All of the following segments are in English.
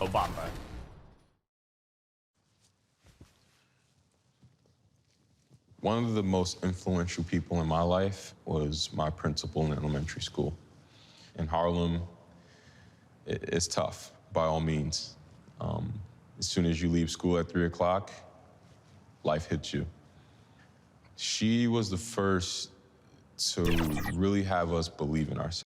头发们。One of the most influential people in my life was my principal in elementary school. In Harlem, it's tough, by all means. As soon as you leave school at 3 o'clock, life hits you. She was the first to really have us believe in ourselves.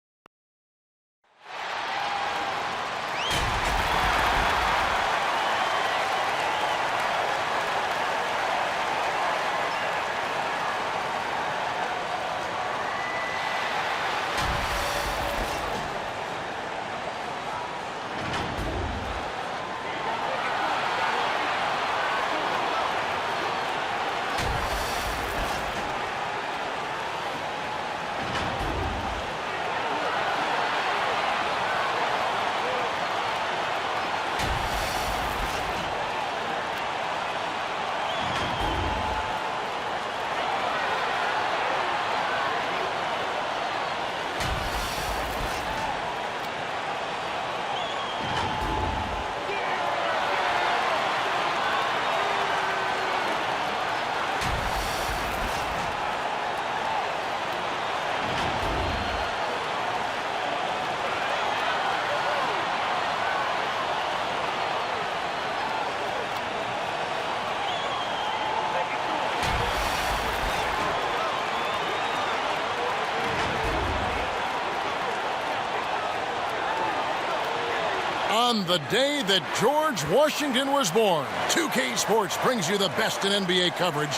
On the day that George Washington was born, 2K Sports brings you the best in NBA coverage.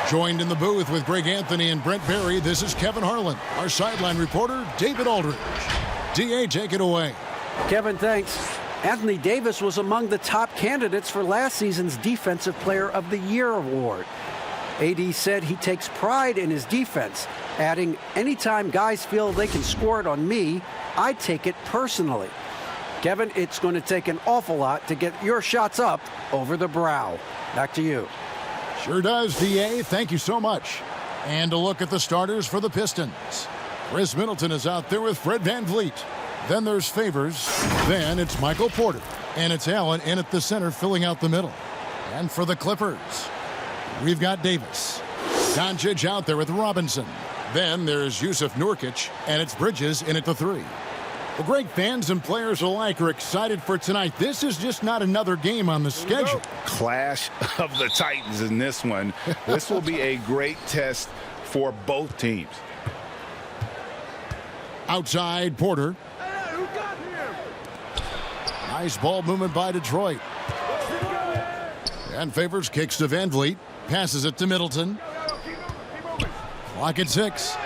Joined in the booth with Greg Anthony and Brent Barry, this is Kevin Harlan. Our sideline reporter, David Aldridge. D.A., take it away. Kevin, thanks. Anthony Davis was among the top candidates for last season's Defensive Player of the Year award. AD said he takes pride in his defense, adding, anytime guys feel they can score it on me, I take it personally. Kevin, it's going to take an awful lot to get your shots up over the brow. Back to you. Sure does, D.A. Thank you so much. And a look at the starters for the Pistons. Chris Middleton is out there with Fred VanVleet. Then there's Favors. Then it's Michael Porter. And it's Allen in at the center filling out the middle. And for the Clippers, we've got Davis. Doncic out there with Robinson. Then there's Yusuf Nurkic. And it's Bridges in at the 3. Well, Greg, fans and players alike are excited for tonight. This is just not another game on the schedule. Clash of the Titans in this one. This will be a great test for both teams. Outside, Porter. Nice ball movement by Detroit. And Favors kicks to VanVleet. Passes it to Middleton. Clock at 6.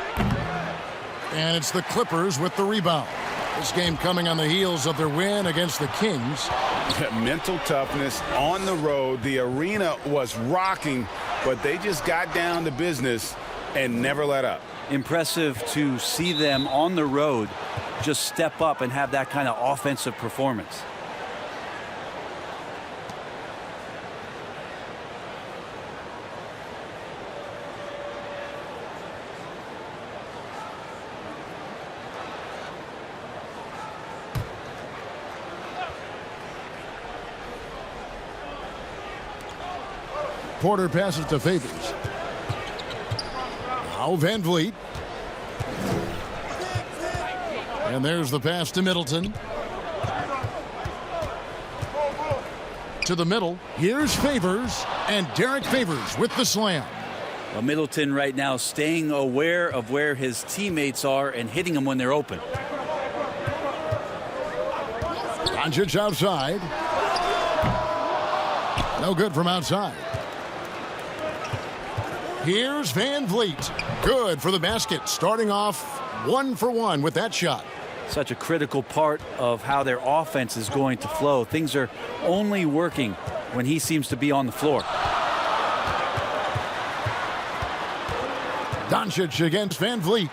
And it's the Clippers with the rebound. This game coming on the heels of their win against the Kings. Mental toughness on the road. The arena was rocking, but they just got down to business and never let up. Impressive to see them on the road just step up and have that kind of offensive performance. Porter passes to Favors. Now VanVleet. And there's the pass to Middleton. To the middle. Here's Favors. And Derek Favors with the slam. Well, Middleton right now staying aware of where his teammates are and hitting them when they're open. Doncic outside. No good from outside. Here's VanVleet. Good for the basket. Starting off 1 for 1 with that shot. Such a critical part of how their offense is going to flow. Things are only working when he seems to be on the floor. Doncic against VanVleet.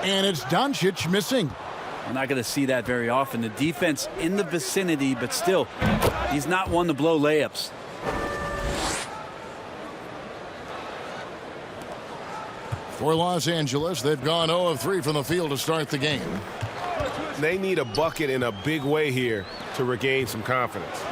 And it's Doncic missing. We're not going to see that very often. The defense in the vicinity, but still, he's not one to blow layups. For Los Angeles, they've gone 0 of 3 from the field to start the game. They need a bucket in a big way here. to regain some confidence.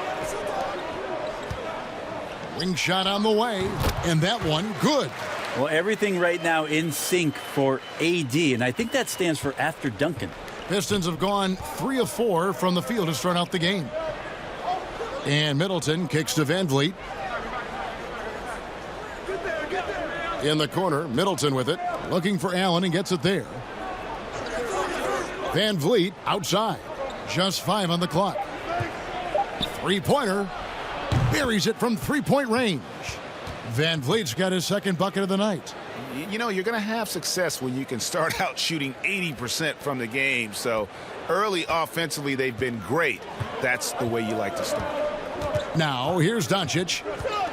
Wing shot on the way, and that one good. Well, everything right now in sync for AD, and I think that stands for after Duncan. Pistons have gone 3 of 4 from the field to start out the game. And Middleton kicks to Van Vliet. In the corner, Middleton with it, looking for Allen and gets it there. Van Vliet outside, just 5 on the clock. Three-pointer, buries it from three-point range. Van Vliet's got his second bucket of the night. You know, you're going to have success when you can start out shooting 80% from the game. So early offensively, they've been great. That's the way you like to start. Now, here's Doncic.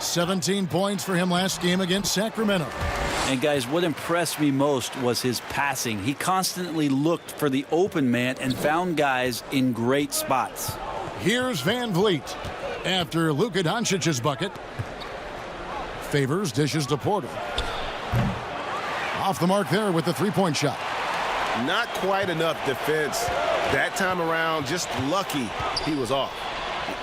17 points for him last game against Sacramento. And guys, what impressed me most was his passing. He constantly looked for the open man and found guys in great spots. Here's Van Vliet after Luka Doncic's bucket. Favors dishes to Porter. Off the mark there with the three-point shot. Not quite enough defense. That time around, just lucky he was off.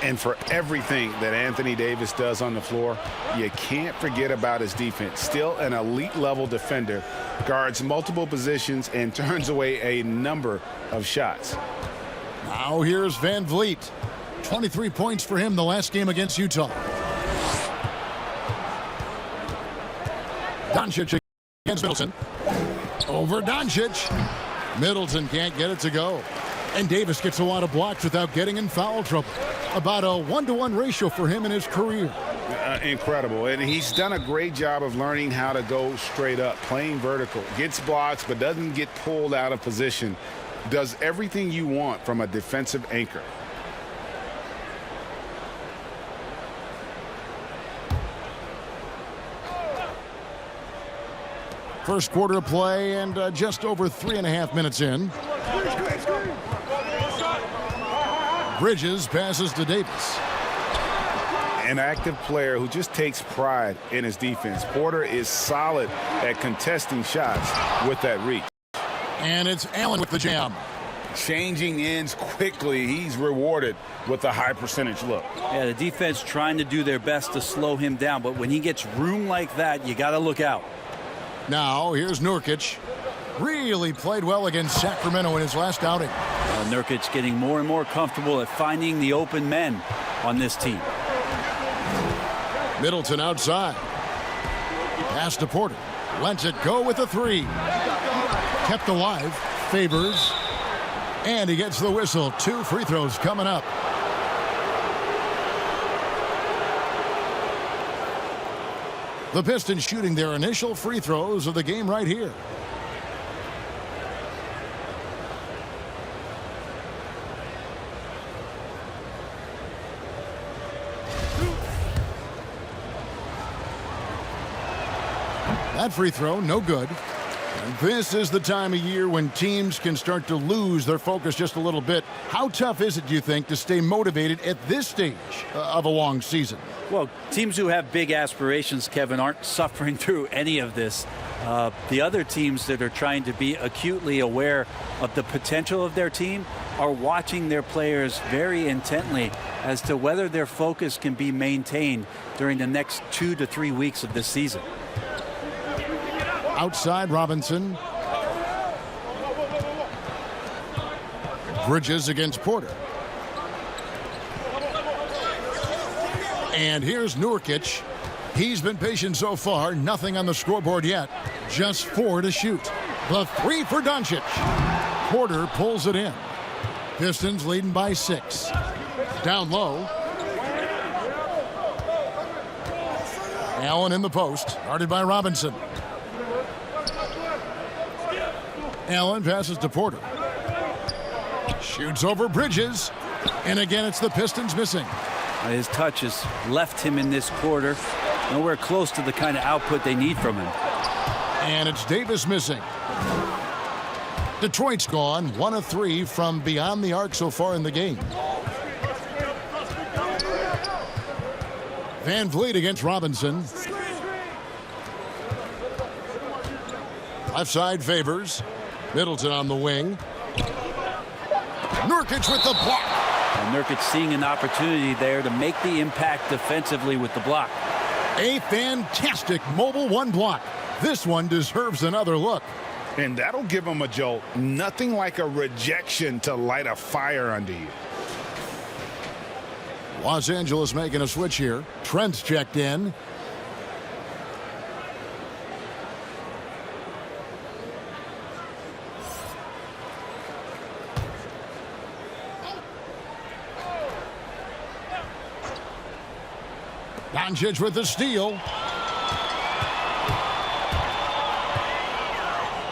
And for everything that Anthony Davis does on the floor, you can't forget about his defense. Still an elite-level defender, guards multiple positions, and turns away a number of shots. Now here's Van Vliet. 23 points for him the last game against Utah. Doncic against Middleton. Over Doncic. Middleton can't get it to go. And Davis gets a lot of blocks without getting in foul trouble. About a 1-to-1 ratio for him in his career. Incredible. And he's done a great job of learning how to go straight up, playing vertical. Gets blocks but doesn't get pulled out of position. Does everything you want from a defensive anchor. First quarter of play and just over 3.5 minutes in. Bridges passes to Davis. An active player who just takes pride in his defense. Porter is solid at contesting shots with that reach. And it's Allen with the jam. Changing ends quickly. He's rewarded with a high percentage look. Yeah, the defense trying to do their best to slow him down, but when he gets room like that, you got to look out. Now here's Nurkic. Really played well against Sacramento in his last outing. Nurkic getting more and more comfortable at finding the open men on this team. Middleton outside. Pass to Porter. Lets it go with a three. Kept alive. Favors. And he gets the whistle. 2 free throws coming up. The Pistons shooting their initial free throws of the game right here. That free throw, no good. And this is the time of year when teams can start to lose their focus just a little bit. How tough is it, do you think, to stay motivated at this stage of a long season? Well, teams who have big aspirations, Kevin, aren't suffering through any of this. The other teams that are trying to be acutely aware of the potential of their team are watching their players very intently as to whether their focus can be maintained during the next 2 to 3 weeks of this season. Outside Robinson. Bridges against Porter. And here's Nurkic. He's been patient so far. Nothing on the scoreboard yet. Just 4 to shoot. The 3 for Doncic. Porter pulls it in. Pistons leading by 6. Down low. Allen in the post. Guarded by Robinson. Allen passes to Porter. Shoots over Bridges. And again, it's the Pistons missing. His touch has left him in this quarter. Nowhere close to the kind of output they need from him. And it's Davis missing. Detroit's gone 1 of 3 from beyond the arc so far in the game. Van Vliet against Robinson. Left side Favors. Middleton on the wing. Nurkic with the block. And Nurkic seeing an opportunity there to make the impact defensively with the block. A fantastic mobile one block. This one deserves another look. And that'll give him a jolt. Nothing like a rejection to light a fire under you. Los Angeles making a switch here. Trent's checked in. Doncic with the steal.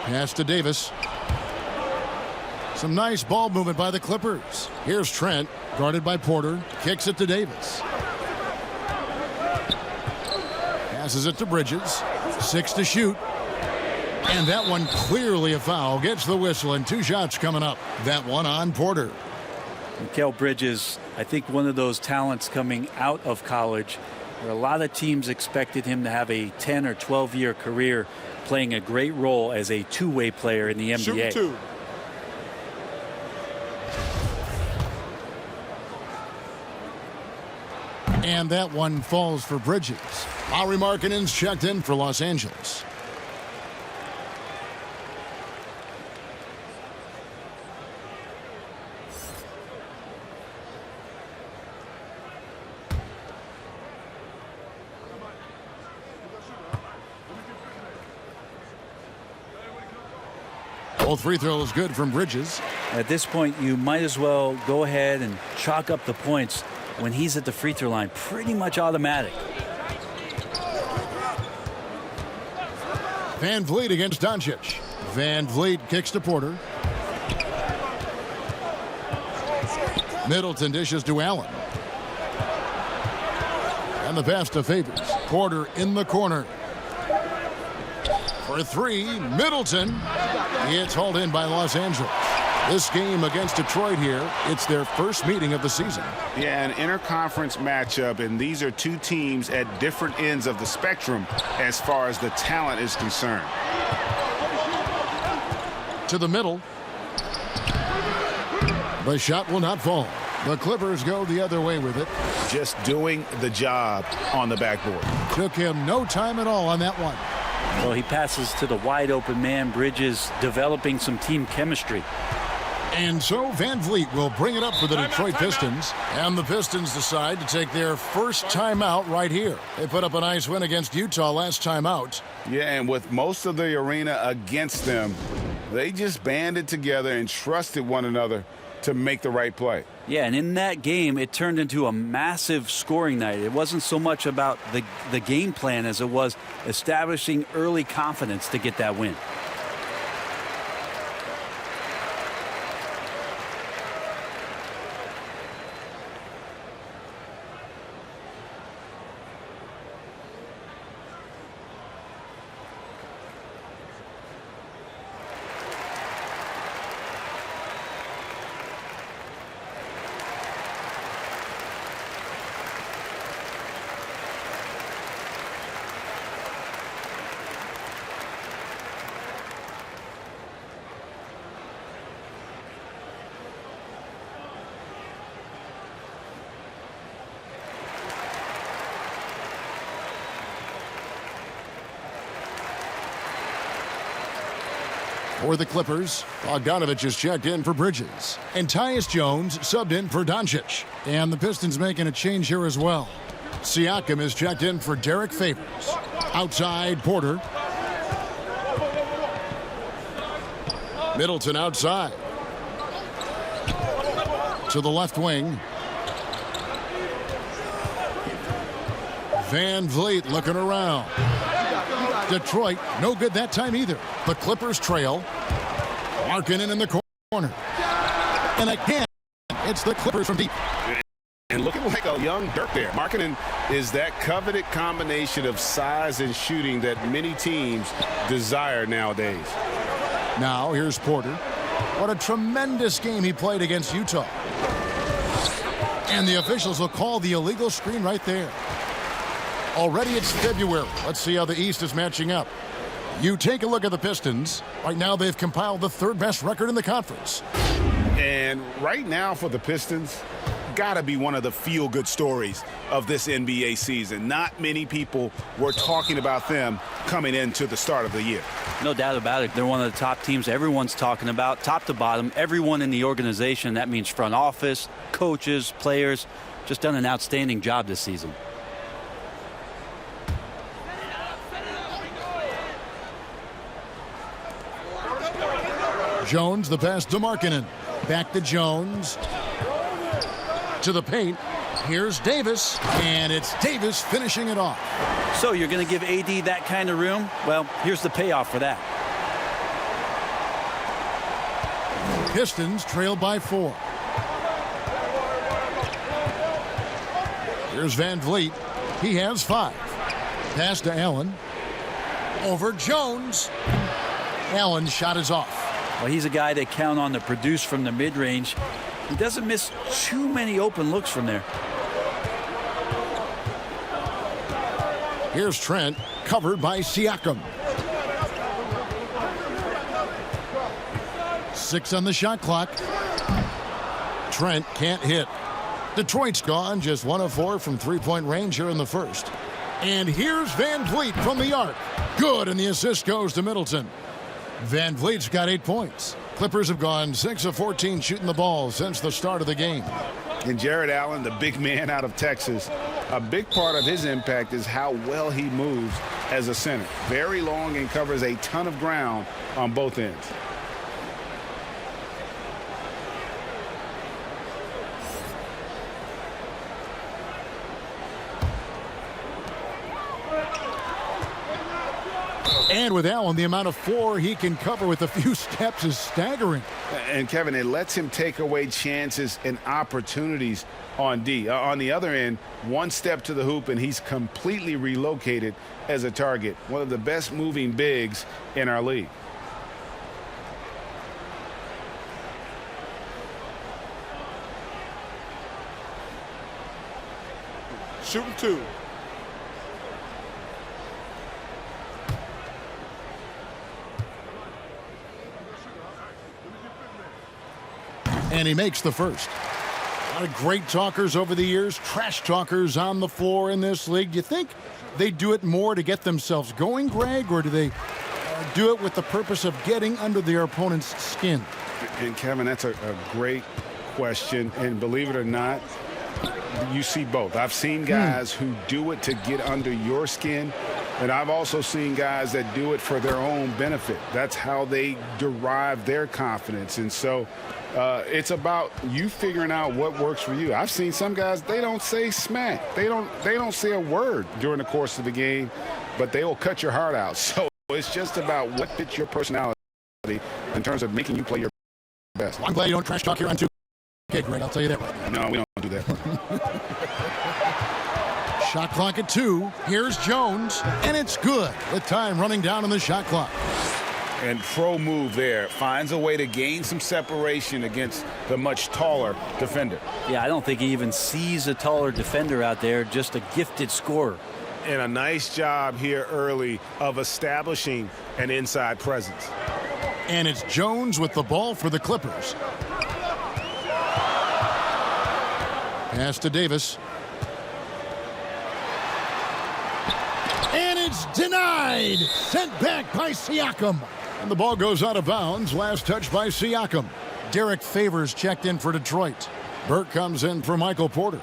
Pass to Davis. Some nice ball movement by the Clippers. Here's Trent, guarded by Porter. Kicks it to Davis. Passes it to Bridges. 6 to shoot. And that one clearly a foul. Gets the whistle, and 2 shots coming up. That one on Porter. Mikal Bridges, I think one of those talents coming out of college where a lot of teams expected him to have a 10 or 12-year career playing a great role as a two-way player in the NBA. Shoot 2. And that one falls for Bridges. Lauri Markkanen's checked in for Los Angeles. Both free throws good from Bridges. At this point, you might as well go ahead and chalk up the points when he's at the free throw line. Pretty much automatic. Van Vliet against Doncic. Van Vliet kicks to Porter. Middleton dishes to Allen. And the pass to Favors. Porter in the corner. For 3, Middleton. It's hauled in by Los Angeles. This game against Detroit here, it's their first meeting of the season. Yeah, an interconference matchup, and these are two teams at different ends of the spectrum as far as the talent is concerned. To the middle. The shot will not fall. The Clippers go the other way with it. Just doing the job on the backboard. Took him no time at all on that one. Well, he passes to the wide open man. Bridges developing some team chemistry. And so Van Vliet will bring it up for the Detroit Pistons. And the Pistons decide to take their first timeout right here. They put up a nice win against Utah last time out. Yeah, and with most of the arena against them, they just banded together and trusted one another to make the right play. Yeah, and in that game, it turned into a massive scoring night. It wasn't so much about the game plan as it was establishing early confidence to get that win. For the Clippers, Bogdanovich is checked in for Bridges. And Tyus Jones subbed in for Doncic. And the Pistons making a change here as well. Siakam is checked in for Derek Favors. Outside, Porter. Middleton outside. To the left wing. Van Vliet looking around. Detroit, no good that time either. The Clippers trail. Markkanen in the corner. And again, it's the Clippers from deep. And looking like a young Dirk there. Markkanen is that coveted combination of size and shooting that many teams desire nowadays. Now, here's Porter. What a tremendous game he played against Utah. And the officials will call the illegal screen right there. Already it's February. Let's see how the East is matching up. You take a look at the Pistons. Right now they've compiled the third best record in the conference. And right now for the Pistons, got to be one of the feel-good stories of this NBA season. Not many people were talking about them coming into the start of the year. No doubt about it. They're one of the top teams everyone's talking about, top to bottom. Everyone in the organization, that means front office, coaches, players, just done an outstanding job this season. Jones, the pass to Markkanen. Back to Jones. To the paint. Here's Davis, and it's Davis finishing it off. So you're going to give AD that kind of room? Well, here's the payoff for that. Pistons trail by 4. Here's Van Vliet. He has 5. Pass to Allen. Over Jones. Allen's shot is off. Well, he's a guy they count on to produce from the mid-range. He doesn't miss too many open looks from there. Here's Trent, covered by Siakam. 6 on the shot clock. Trent can't hit. Detroit's gone, just 1 of 4 from three-point range here in the first. And here's Van Vliet from the arc. Good, and the assist goes to Middleton. Van Vliet's got 8 points. Clippers have gone 6 of 14 shooting the ball since the start of the game. And Jared Allen, the big man out of Texas, a big part of his impact is how well he moves as a center. Very long and covers a ton of ground on both ends. And with Allen, the amount of floor he can cover with a few steps is staggering. And, Kevin, it lets him take away chances and opportunities on D. On the other end, 1 step to the hoop, and he's completely relocated as a target. One of the best moving bigs in our league. Shooting 2. And he makes the first. A lot of great talkers over the years, trash talkers on the floor in this league. Do you think they do it more to get themselves going, Greg, or do they do it with the purpose of getting under their opponent's skin? And, Kevin, that's a great question. And believe it or not, you see both. I've seen guys who do it to get under your skin, and I've also seen guys that do it for their own benefit. That's how they derive their confidence. And so it's about you figuring out what works for you. I've seen some guys, they don't say smack. They don't say a word during the course of the game, but they will cut your heart out. So it's just about what fits your personality in terms of making you play your best. Well, I'm glad you don't trash talk here on 2. Okay, Greg, I'll tell you that right now. No, we don't do that. Shot clock at 2. Here's Jones, and it's good. With time running down on the shot clock. And pro move there. Finds a way to gain some separation against the much taller defender. Yeah, I don't think he even sees a taller defender out there, just a gifted scorer. And a nice job here early of establishing an inside presence. And it's Jones with the ball for the Clippers. Pass to Davis. And it's denied. Sent back by Siakam. And the ball goes out of bounds. Last touch by Siakam. Derek Favors checked in for Detroit. Burke comes in for Michael Porter.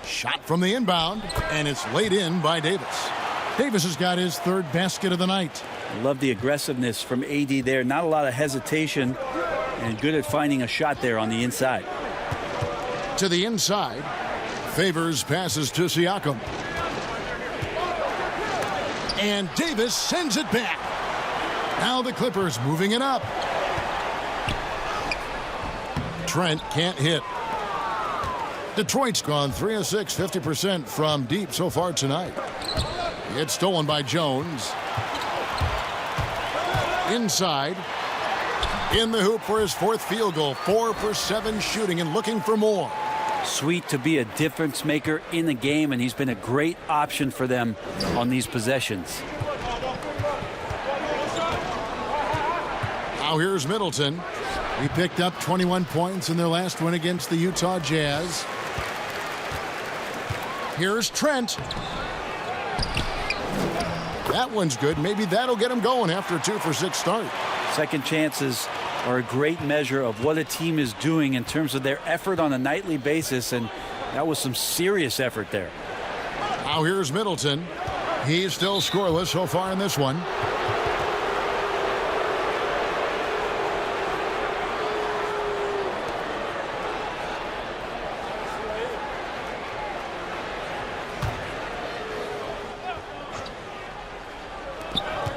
Shot from the inbound, and it's laid in by Davis. Davis has got his 3rd basket of the night. I love the aggressiveness from AD there. Not a lot of hesitation, and good at finding a shot there on the inside. To the inside. Favors passes to Siakam. And Davis sends it back. Now the Clippers moving it up. Trent can't hit. Detroit's gone 3 of 6, 50% from deep so far tonight. It's stolen by Jones. Inside. In the hoop for his 4th field goal. 4 for 7 shooting and looking for more. Sweet to be a difference maker in the game, and he's been a great option for them on these possessions. Now here's Middleton. He picked up 21 points in their last win against the Utah Jazz. Here's Trent. That one's good. Maybe that'll get him going after a 2-for-6 start. Second chances are a great measure of what a team is doing in terms of their effort on a nightly basis, and that was some serious effort there. Now here's Middleton. He's still scoreless so far in this one.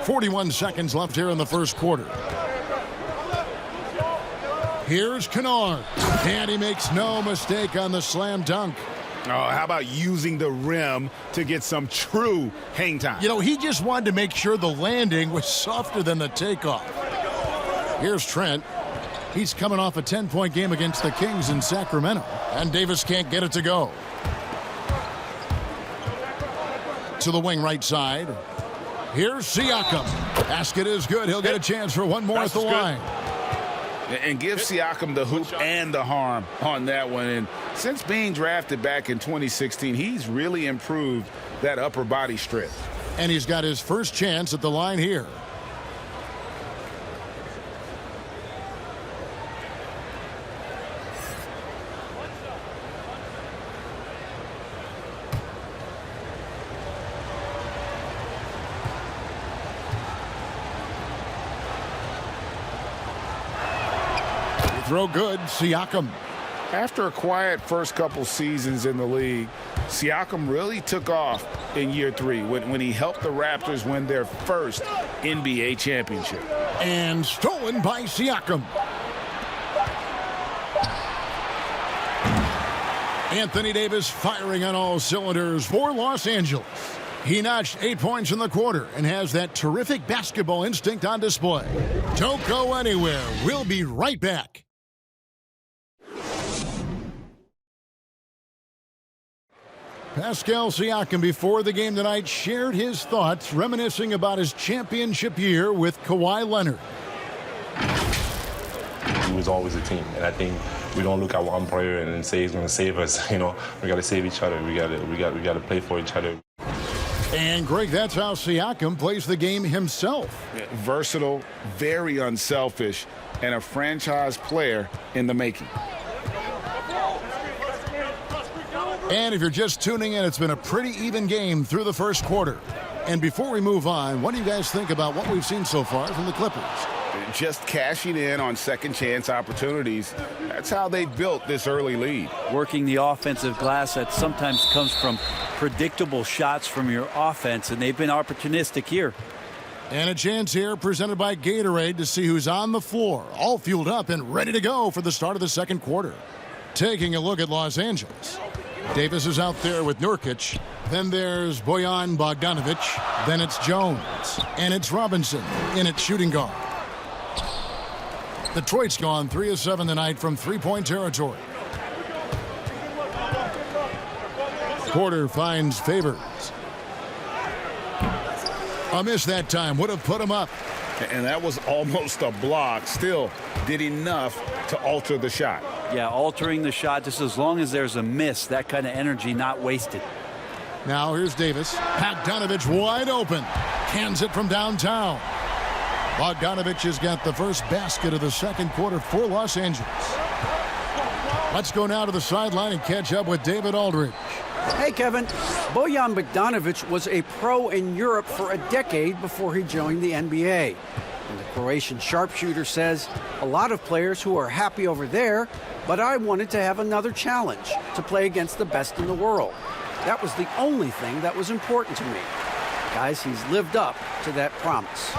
.41 seconds left here in the first quarter. Here's Kennard, and he makes no mistake on the slam dunk. Oh, how about using the rim to get some true hang time? You know, he just wanted to make sure the landing was softer than the takeoff. Here's Trent. He's coming off a 10-point game against the Kings in Sacramento, and Davis can't get it to go. To the wing right side. Here's Siakam. Basket is good. He'll get a chance for one more at the line. And give Siakam the hoop and the harm on that one. And since being drafted back in 2016, he's really improved that upper body strength. And he's got his first chance at the line here. Throw good, Siakam. After a quiet first couple seasons in the league, Siakam really took off in year 3 when he helped the Raptors win their first NBA championship. And stolen by Siakam. Anthony Davis firing on all cylinders for Los Angeles. He notched 8 points in the quarter and has that terrific basketball instinct on display. Don't go anywhere. We'll be right back. Pascal Siakam, before the game tonight, shared his thoughts, reminiscing about his championship year with Kawhi Leonard. It was always a team, and I think we don't look at one player and say he's going to save us. You know, we got to save each other. We got to play for each other. And Greg, that's how Siakam plays the game himself. Versatile, very unselfish, and a franchise player in the making. And if you're just tuning in, it's been a pretty even game through the first quarter. And before we move on, what do you guys think about what we've seen so far from the Clippers? Just cashing in on second chance opportunities. That's how they built this early lead. Working the offensive glass that sometimes comes from predictable shots from your offense, and they've been opportunistic here. And a chance here presented by Gatorade to see who's on the floor, all fueled up and ready to go for the start of the second quarter. Taking a look at Los Angeles. Davis is out there with Nurkic. Then there's Bojan Bogdanovic. Then it's Jones. And it's Robinson in its shooting guard. Detroit's gone 3 of 7 tonight from three-point territory. Porter finds Favors. A miss that time. Would have put him up. And that was almost a block. Still did enough to alter the shot. Yeah, altering the shot just as long as there's a miss. That kind of energy not wasted. Now here's Davis. Bogdanovic wide open. Cans it from downtown. Bogdanovic has got the first basket of the second quarter for Los Angeles. Let's go now to the sideline and catch up with David Aldridge. Hey, Kevin. Bojan Bogdanovic was a pro in Europe for a decade before he joined the NBA. And the Croatian sharpshooter says, a lot of players who are happy over there, but I wanted to have another challenge, to play against the best in the world. That was the only thing that was important to me. Guys, he's lived up to that promise.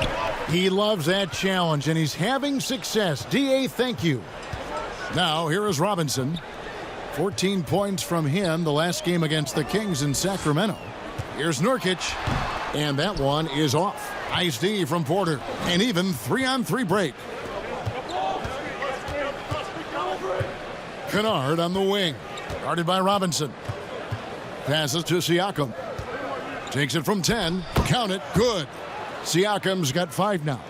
He loves that challenge, and he's having success. D.A., thank you. Now, here is Robinson. 14 points from him the last game against the Kings in Sacramento. Here's Nurkic, and that one is off. Nice D from Porter, and even 3-on-3 break. Kennard on the wing, guarded by Robinson. Passes to Siakam. Takes it from 10. Count it. Good. Siakam's got 5 now.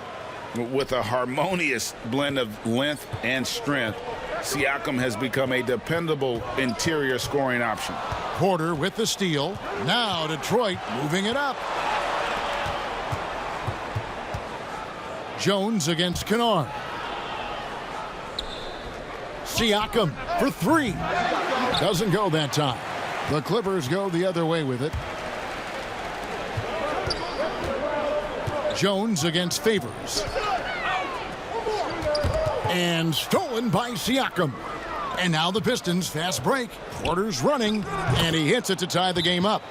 With a harmonious blend of length and strength, Siakam has become a dependable interior scoring option. Porter with the steal. Now Detroit moving it up. Jones against Kennard. Siakam for three. Doesn't go that time. The Clippers go the other way with it. Jones against Favors. And stolen by Siakam. And now the Pistons fast break. Porter's running, and he hits it to tie the game up.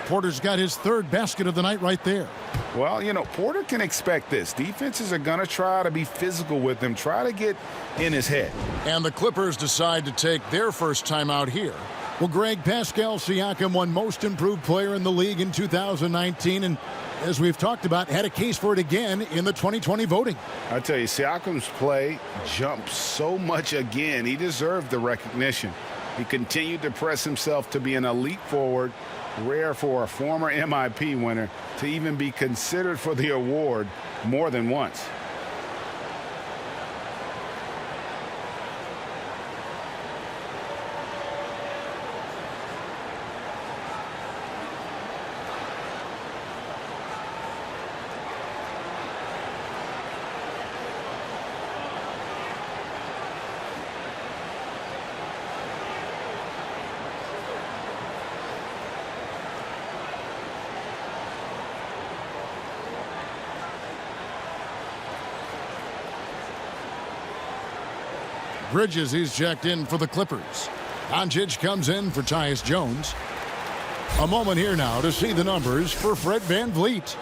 Porter's got his third basket of the night right there. Well, you know, Porter can expect this. Defenses are going to try to be physical with him, try to get in his head. And the Clippers decide to take their first time out here. Well, Greg, Pascal Siakam won Most Improved Player in the league in 2019, and as we've talked about, had a case for it again in the 2020 voting. I tell you, Siakam's play jumped so much again. He deserved the recognition. He continued to press himself to be an elite forward, rare for a former MIP winner to even be considered for the award more than once. Bridges, he's checked in for the Clippers. Doncic comes in for Tyus Jones. A moment here now to see the numbers for Fred VanVleet.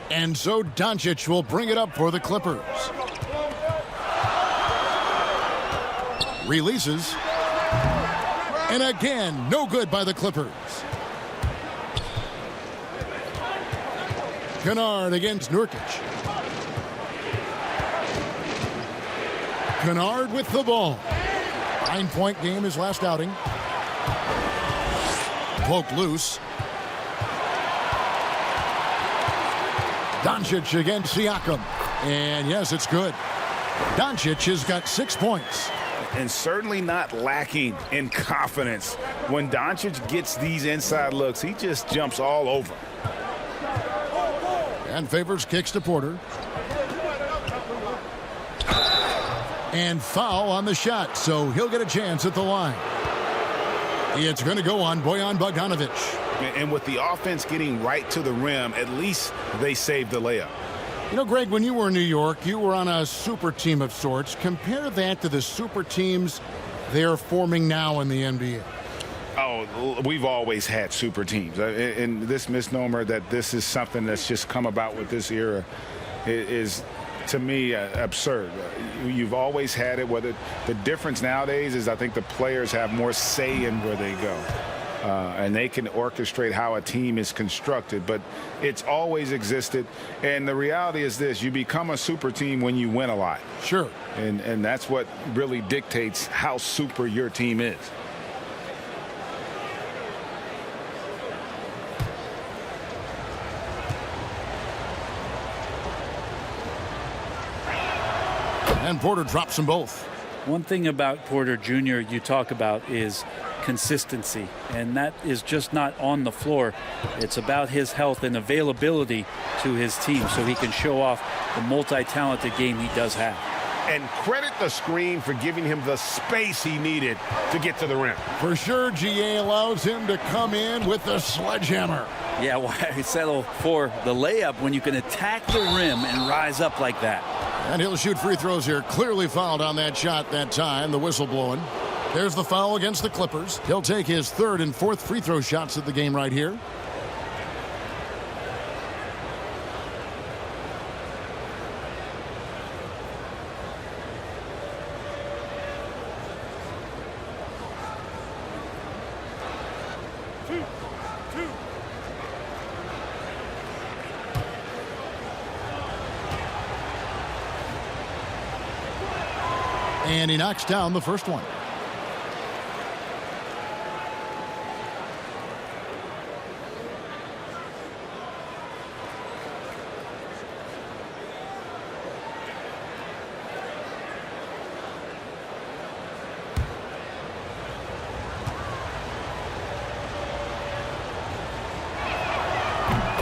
And so Doncic will bring it up for the Clippers. Releases. And again, no good by the Clippers. Kennard against Nurkic. Kennard with the ball. 9-point game his last outing. Poked loose. Doncic against Siakam. And yes, it's good. Doncic has got 6 points. And certainly not lacking in confidence. When Doncic gets these inside looks, he just jumps all over. And Favors kicks to Porter. And foul on the shot, so he'll get a chance at the line. It's going to go on Bojan Bogdanovic. And with the offense getting right to the rim, at least they saved the layup. You know, Greg, when you were in New York, you were on a super team of sorts. Compare that to the super teams they're forming now in the NBA. Oh, we've always had super teams. And this misnomer that this is something that's just come about with this era is, to me, absurd. You've always had it. Whether the difference nowadays is I think the players have more say in where they go. And they can orchestrate how a team is constructed, but it's always existed. And the reality is this: you become a super team when you win a lot. Sure. And that's what really dictates how super your team is. And Porter drops them both. One thing about Porter Jr. you talk about is consistency, and that is just not on the floor. It's about his health and availability to his team so he can show off the multi-talented game he does have. And credit the screen for giving him the space he needed to get to the rim. For sure, GA allows him to come in with the sledgehammer. Yeah, why settle for the layup when you can attack the rim and rise up like that? And he'll shoot free throws here. Clearly fouled on that shot that time. The whistle blowing. There's the foul against the Clippers. He'll take his third and fourth free throw shots of the game right here. And he knocks down the first one.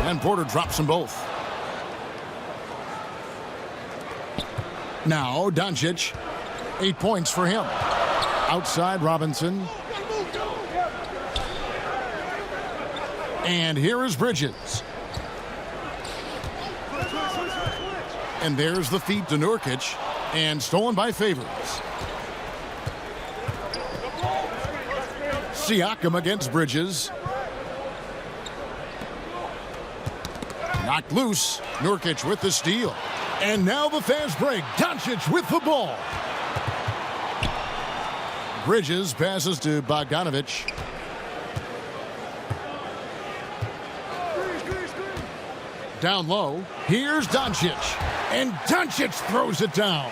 And Porter drops them both. Now Doncic, 8 points for him. Outside Robinson. And here is Bridges. And there's the feed to Nurkic. And stolen by Favors. Siakam against Bridges. Knocked loose. Nurkic with the steal. And now the fast break. Doncic with the ball. Bridges passes to Bogdanovic. Down low. Here's Doncic. And Doncic throws it down.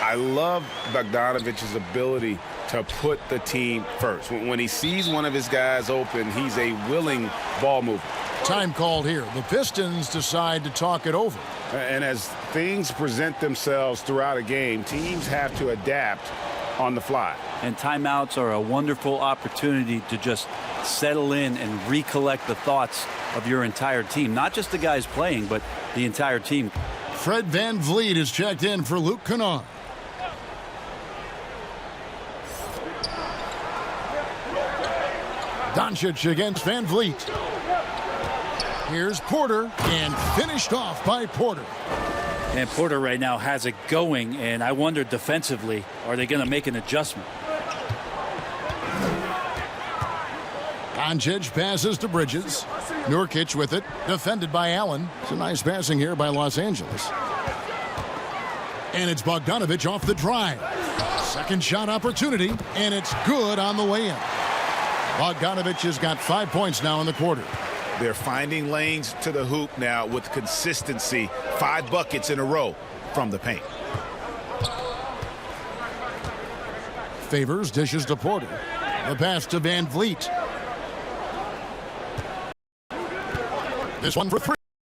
I love Bogdanovic's ability to put the team first. When he sees one of his guys open, he's a willing ball mover. Time called here. The Pistons decide to talk it over. And as things present themselves throughout a game, teams have to adapt on the fly. And timeouts are a wonderful opportunity to just settle in and recollect the thoughts of your entire team. Not just the guys playing, but the entire team. Fred VanVleet is checked in for Luke Kennard. Doncic against VanVleet. Here's Porter, and finished off by Porter. And Porter right now has it going, and I wonder defensively, are they going to make an adjustment? Doncic passes to Bridges. Nurkic with it, defended by Allen. It's a nice passing here by Los Angeles. And it's Bogdanovic off the drive. Second shot opportunity, and it's good on the way in. Bogdanovic has got 5 points now in the quarter. They're finding lanes to the hoop now with consistency. 5 buckets in a row from the paint. Favors dishes to Porter. The pass to VanVleet. This one for 3.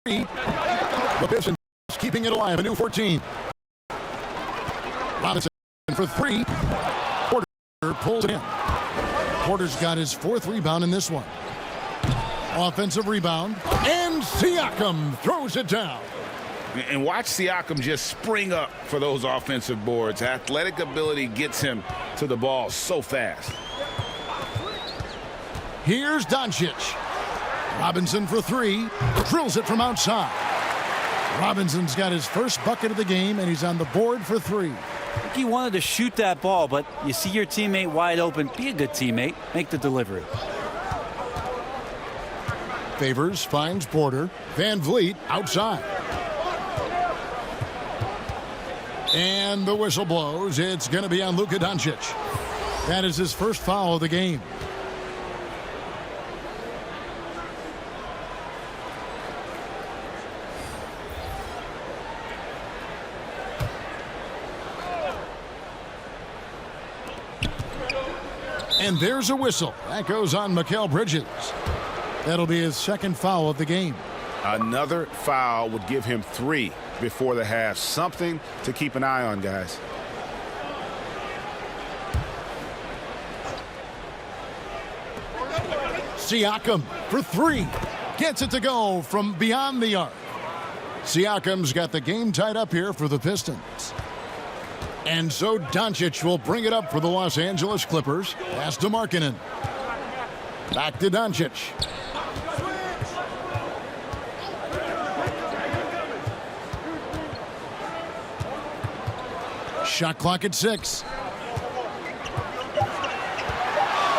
The Pistons keeping it alive. A new 14. Robinson for 3. Porter pulls it in. Porter's got his 4th rebound in this one. Offensive rebound, and Siakam throws it down. And watch Siakam just spring up for those offensive boards. Athletic ability gets him to the ball so fast. Here's Doncic. Robinson for 3, drills it from outside. Robinson's got his first bucket of the game, and he's on the board for 3. I think he wanted to shoot that ball, but you see your teammate wide open. Be a good teammate. Make the delivery. Favors finds Porter. VanVleet outside. And the whistle blows. It's going to be on Luka Doncic. That is his first foul of the game. And there's a whistle. That goes on Mikal Bridges. That'll be his second foul of the game. Another foul would give him 3 before the half. Something to keep an eye on, guys. Siakam for 3. Gets it to go from beyond the arc. Siakam's got the game tied up here for the Pistons. And so Doncic will bring it up for the Los Angeles Clippers. Pass to Markkanen. Back to Doncic. Shot clock at 6.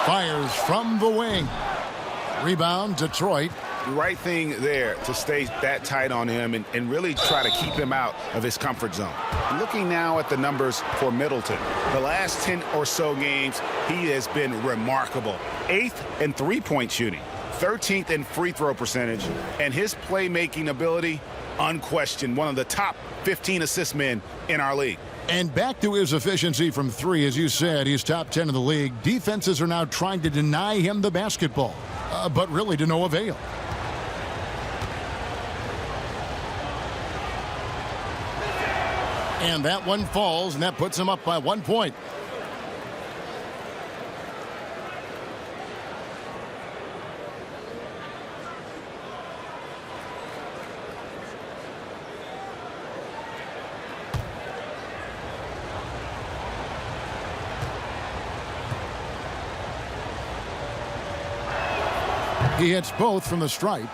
Fires from the wing. Rebound, Detroit. Right thing there to stay that tight on him and really try to keep him out of his comfort zone. Looking now at the numbers for Middleton. The last 10 or so games, he has been remarkable. 8th in three-point shooting, 13th in free throw percentage, and his playmaking ability unquestioned, one of the top 15 assist men in our league. And back to his efficiency from three, as you said, he's top 10 in the league. Defenses are now trying to deny him the basketball, but really to no avail. And that one falls, and that puts him up by 1 point. He hits both from the stripe.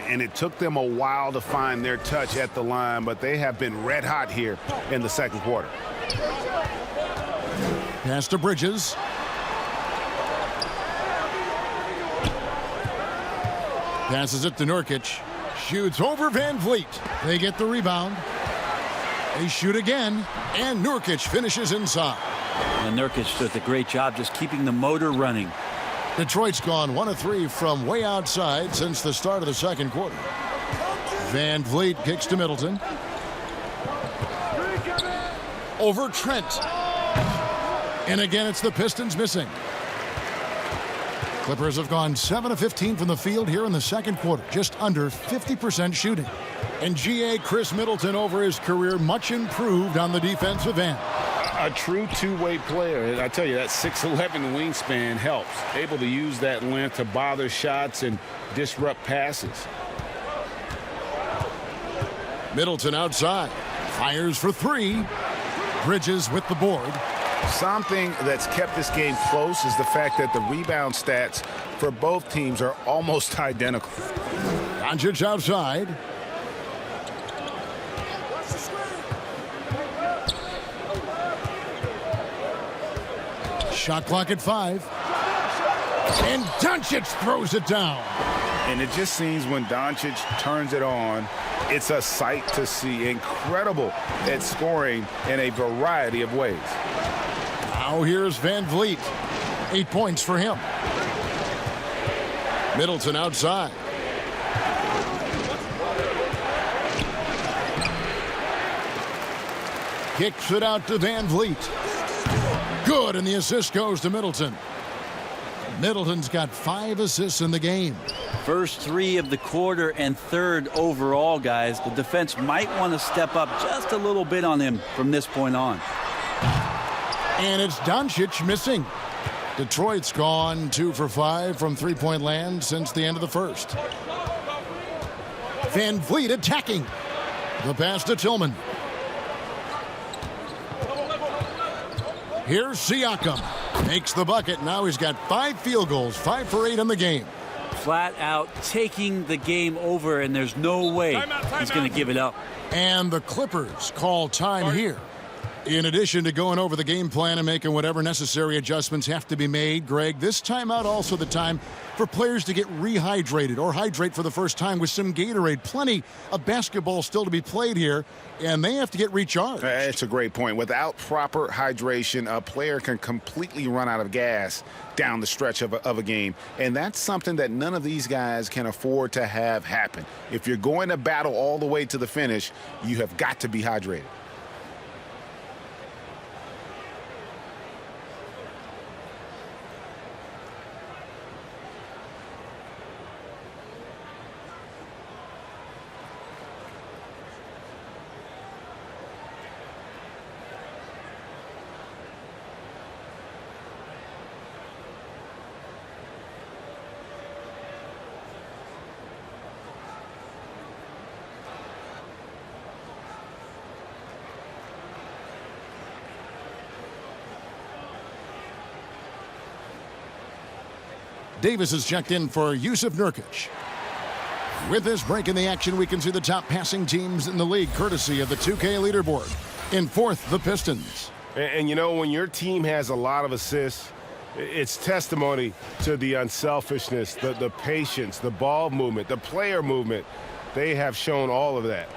And it took them a while to find their touch at the line, but they have been red hot here in the second quarter. Pass to Bridges. Passes it to Nurkic. Shoots over Van Vliet. They get the rebound. They shoot again, and Nurkic finishes inside. And Nurkic does a great job just keeping the motor running. Detroit's gone 1 of 3 from way outside since the start of the second quarter. Van Vliet kicks to Middleton. Over Trent. And again, it's the Pistons missing. Clippers have gone 7 of 15 from the field here in the second quarter, just under 50% shooting. And GA Chris Middleton over his career, much improved on the defensive end. A true two-way player. And I tell you, that 6'11" wingspan helps. Able to use that length to bother shots and disrupt passes. Middleton outside. Fires for 3. Bridges with the board. Something that's kept this game close is the fact that the rebound stats for both teams are almost identical. Doncic outside. Shot clock at 5. And Doncic throws it down. And it just seems when Doncic turns it on, it's a sight to see. Incredible at scoring in a variety of ways. Now here's Van Vliet. 8 points for him. Middleton outside. Kicks it out to Van Vliet. Good, and the assist goes to Middleton. Middleton's got 5 assists in the game. First 3 of the quarter and 3rd overall, guys. The defense might want to step up just a little bit on him from this point on. And it's Doncic missing. Detroit's gone 2 for 5 from three-point land since the end of the first. Van Vliet attacking. The pass to Tillman. Here's Siakam. Makes the bucket. Now he's got 5 field goals, 5 for 8 in the game. Flat out taking the game over, and there's no way he's going to give it up. And the Clippers call time here. In addition to going over the game plan and making whatever necessary adjustments have to be made, Greg, this timeout also the time for players to get rehydrated or hydrate for the first time with some Gatorade. Plenty of basketball still to be played here, and they have to get recharged. It's a great point. Without proper hydration, a player can completely run out of gas down the stretch of a game, and that's something that none of these guys can afford to have happen. If you're going to battle all the way to the finish, you have got to be hydrated. Davis is checked in for Yusuf Nurkic. With this break in the action, we can see the top passing teams in the league, courtesy of the 2K leaderboard. In 4th, the Pistons. And you know, when your team has a lot of assists, it's testimony to the unselfishness, the patience, the ball movement, the player movement. They have shown all of that.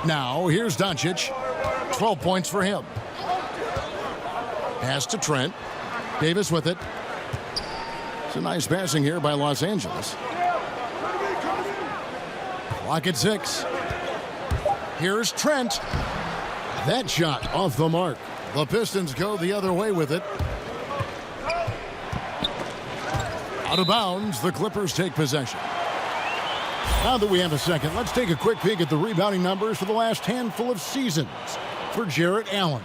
Now, here's Doncic. 12 points for him. Pass to Trent. Davis with it. It's a nice passing here by Los Angeles. Clock at 6. Here's Trent. That shot off the mark. The Pistons go the other way with it. Out of bounds, the Clippers take possession. Now that we have a second, let's take a quick peek at the rebounding numbers for the last handful of seasons for Jarrett Allen.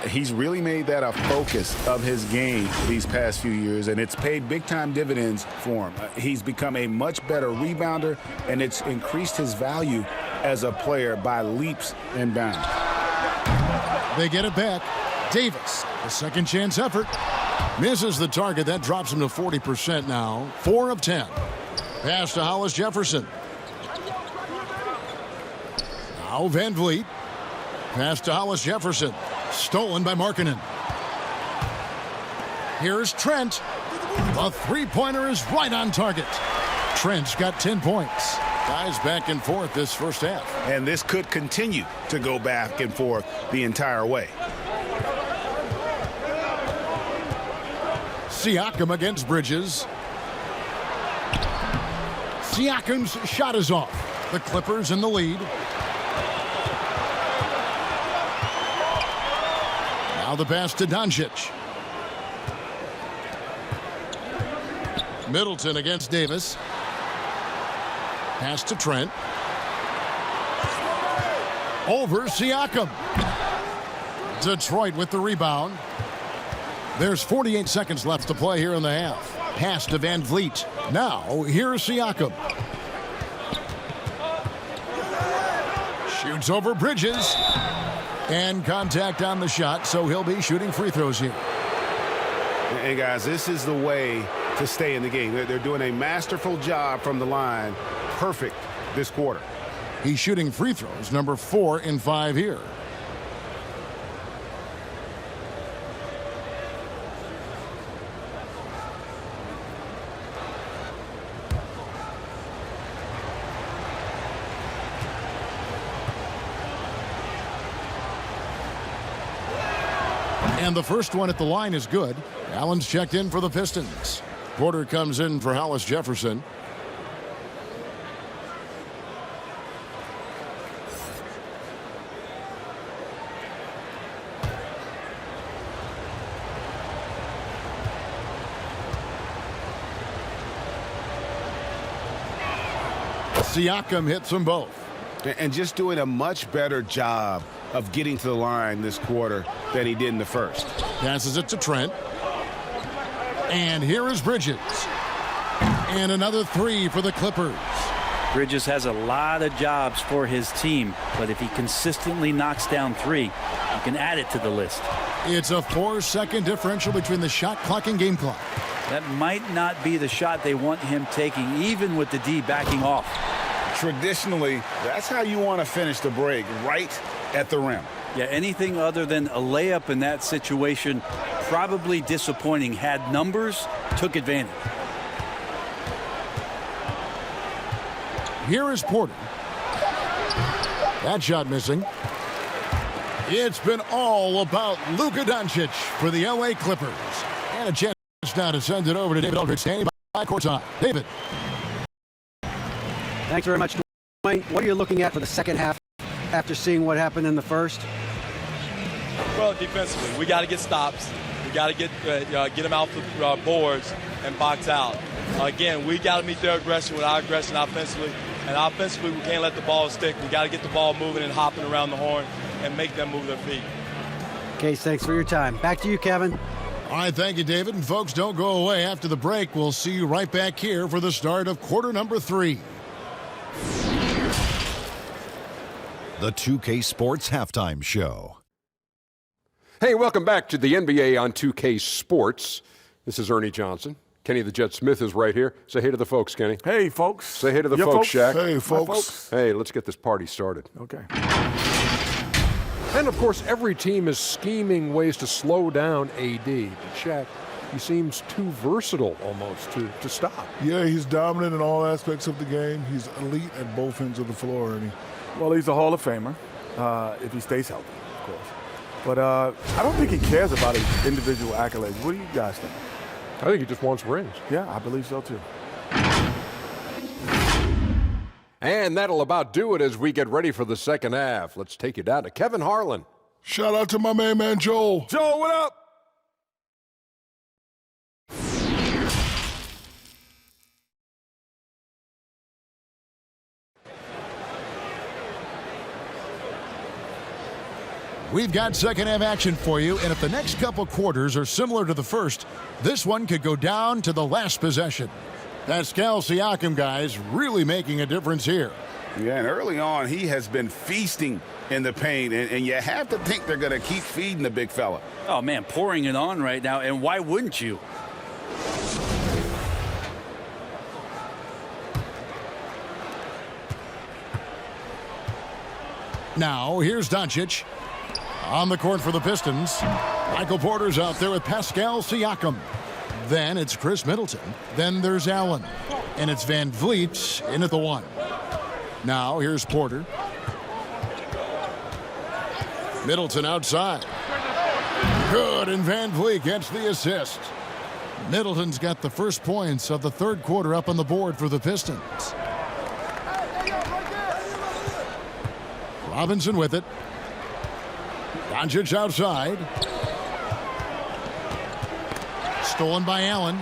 He's really made that a focus of his game these past few years, and it's paid big-time dividends for him. He's become a much better rebounder, and it's increased his value as a player by leaps and bounds. They get it back. Davis, a second chance effort. Misses the target. That drops him to 40% now. 4 of 10. Pass to Hollis Jefferson. Now Van Vliet. Pass to Hollis Jefferson. Stolen by Markkanen. Here's Trent. The three-pointer is right on target. Trent's got 10 points. Guys back and forth this first half. And this could continue to go back and forth the entire way. Siakam against Bridges. Siakam's shot is off. The Clippers in the lead. Now the pass to Doncic. Middleton against Davis. Pass to Trent. Over Siakam. Detroit with the rebound. There's 48 seconds left to play here in the half. Pass to Van Vliet. Now, here's Siakam. Shoots over Bridges. And contact on the shot, so he'll be shooting free throws here. And guys, this is the way to stay in the game. They're doing a masterful job from the line. Perfect this quarter. He's shooting free throws, number 4 in 5 here. And the first one at the line is good. Allen's checked in for the Pistons. Porter comes in for Hollis Jefferson. Siakam hits them both. And just doing a much better job of getting to the line this quarter than he did in the first. Passes it to Trent. And here is Bridges. And another 3 for the Clippers. Bridges has a lot of jobs for his team, but if he consistently knocks down 3, you can add it to the list. It's a 4-second differential between the shot clock and game clock. That might not be the shot they want him taking, even with the D backing off. Traditionally, that's how you want to finish the break, right at the rim. Yeah, anything other than a layup in that situation, probably disappointing. Had numbers, took advantage. Here is Porter. That shot missing. It's been all about Luka Doncic for the LA Clippers. And a chance now to send it over to David Aldridge, standing by courtside. David. Thanks very much, Dwayne. What are you looking at for the second half after seeing what happened in the first? Well, defensively, we got to get stops. We got to get them out the boards and box out. Again, we got to meet their aggression with our aggression offensively. And offensively, we can't let the ball stick. We got to get the ball moving and hopping around the horn and make them move their feet. Case, thanks for your time. Back to you, Kevin. All right, thank you, David. And folks, don't go away. After the break, we'll see you right back here for the start of quarter number 3. The 2K Sports Halftime Show. Hey, welcome back to the NBA on 2K Sports. This is Ernie Johnson. Kenny the Jet Smith is right here. Say hey to the folks, Kenny. Hey, folks. Say hey to the folks, Shaq. Hey, folks. Hey, let's get this party started. Okay. And, of course, every team is scheming ways to slow down AD. But Shaq, he seems too versatile almost to stop. Yeah, he's dominant in all aspects of the game. He's elite at both ends of the floor, Ernie. Well, he's a Hall of Famer if he stays healthy, of course. But I don't think he cares about his individual accolades. What do you guys think? I think he just wants rings. Yeah, I believe so, too. And that'll about do it as we get ready for the second half. Let's take you down to Kevin Harlan. Shout out to my main man, Joel. Joel, what up? We've got second half action for you, and if the next couple quarters are similar to the first, this one could go down to the last possession. Pascal Siakam, guys, really making a difference here. Yeah, and early on, he has been feasting in the paint, and you have to think they're going to keep feeding the big fella. Oh, man, pouring it on right now, and why wouldn't you? Now, here's Doncic. On the court for the Pistons, Michael Porter's out there with Pascal Siakam. Then it's Chris Middleton. Then there's Allen. And it's Van Vliet in at the 1. Now here's Porter. Middleton outside. Good, and Van Vliet gets the assist. Middleton's got the first points of the third quarter up on the board for the Pistons. Robinson with it. Doncic outside. Stolen by Allen.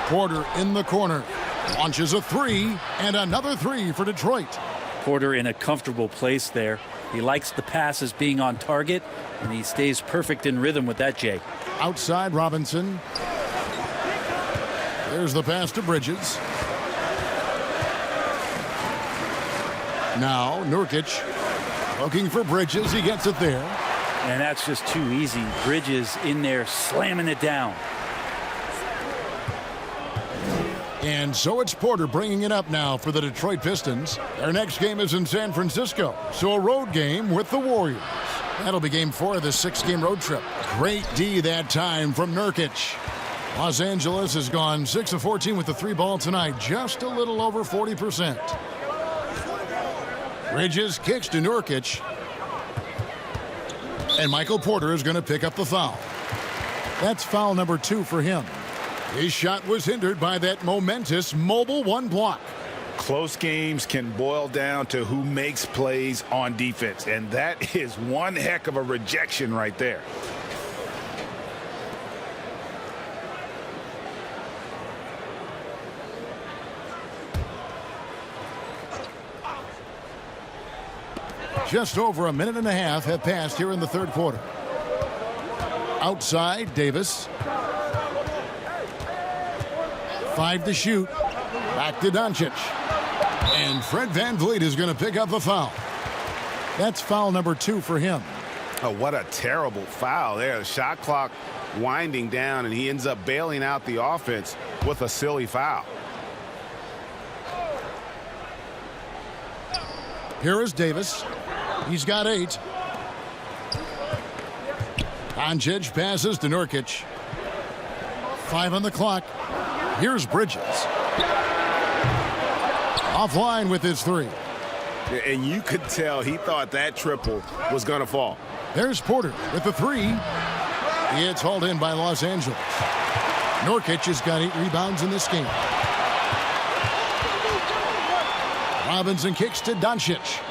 Porter in the corner. Launches a 3, and another 3 for Detroit. Porter in a comfortable place there. He likes the passes being on target, and he stays perfect in rhythm with that, Jay. Outside Robinson. There's the pass to Bridges. Now Nurkic looking for Bridges. He gets it there. And that's just too easy. Bridges in there slamming it down. And so it's Porter bringing it up now for the Detroit Pistons. Their next game is in San Francisco, so a road game with the Warriors. That'll be game 4 of this 6-game road trip. Great D that time from Nurkic. Los Angeles has gone 6 of 14 with the 3-ball tonight, just a little over 40%. Bridges kicks to Nurkic. And Michael Porter is going to pick up the foul. That's foul number 2 for him. His shot was hindered by that momentous mobile 1 block. Close games can boil down to who makes plays on defense, and that is one heck of a rejection right there. Just over a minute and a half have passed here in the third quarter. Outside, Davis. 5 to shoot. Back to Doncic. And Fred VanVleet is going to pick up the foul. That's foul number 2 for him. Oh, what a terrible foul there. The shot clock winding down, and he ends up bailing out the offense with a silly foul. Here is Davis. He's got 8. Doncic passes to Nurkic. 5 on the clock. Here's Bridges. Offline with his 3. And you could tell he thought that triple was going to fall. There's Porter with the 3. It's hauled in by Los Angeles. Nurkic has got 8 rebounds in this game. Robinson kicks to Doncic.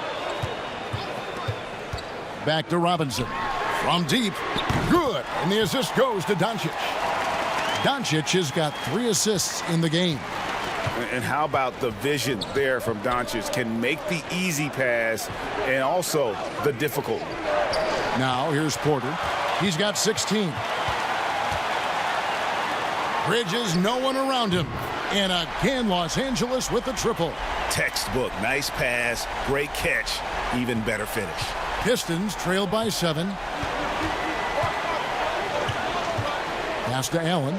Back to Robinson. From deep. Good. And the assist goes to Doncic. Doncic has got 3 assists in the game. And how about the vision there from Doncic? Can make the easy pass and also the difficult. Now here's Porter. He's got 16. Bridges, no one around him. And again, Los Angeles with the triple. Textbook. Nice pass. Great catch. Even better finish. Pistons trail by 7. Pass to Allen.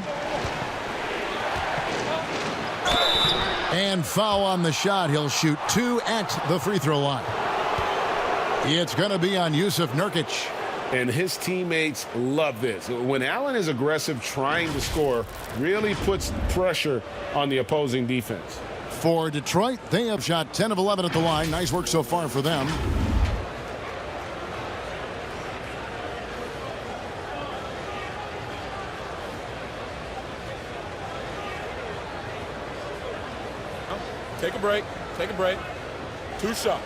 And foul on the shot. He'll shoot 2 at the free throw line. It's going to be on Yusuf Nurkic. And his teammates love this. When Allen is aggressive trying to score, really puts pressure on the opposing defense. For Detroit, they have shot 10 of 11 at the line. Nice work so far for them. Take a break. Take a break. 2 shots.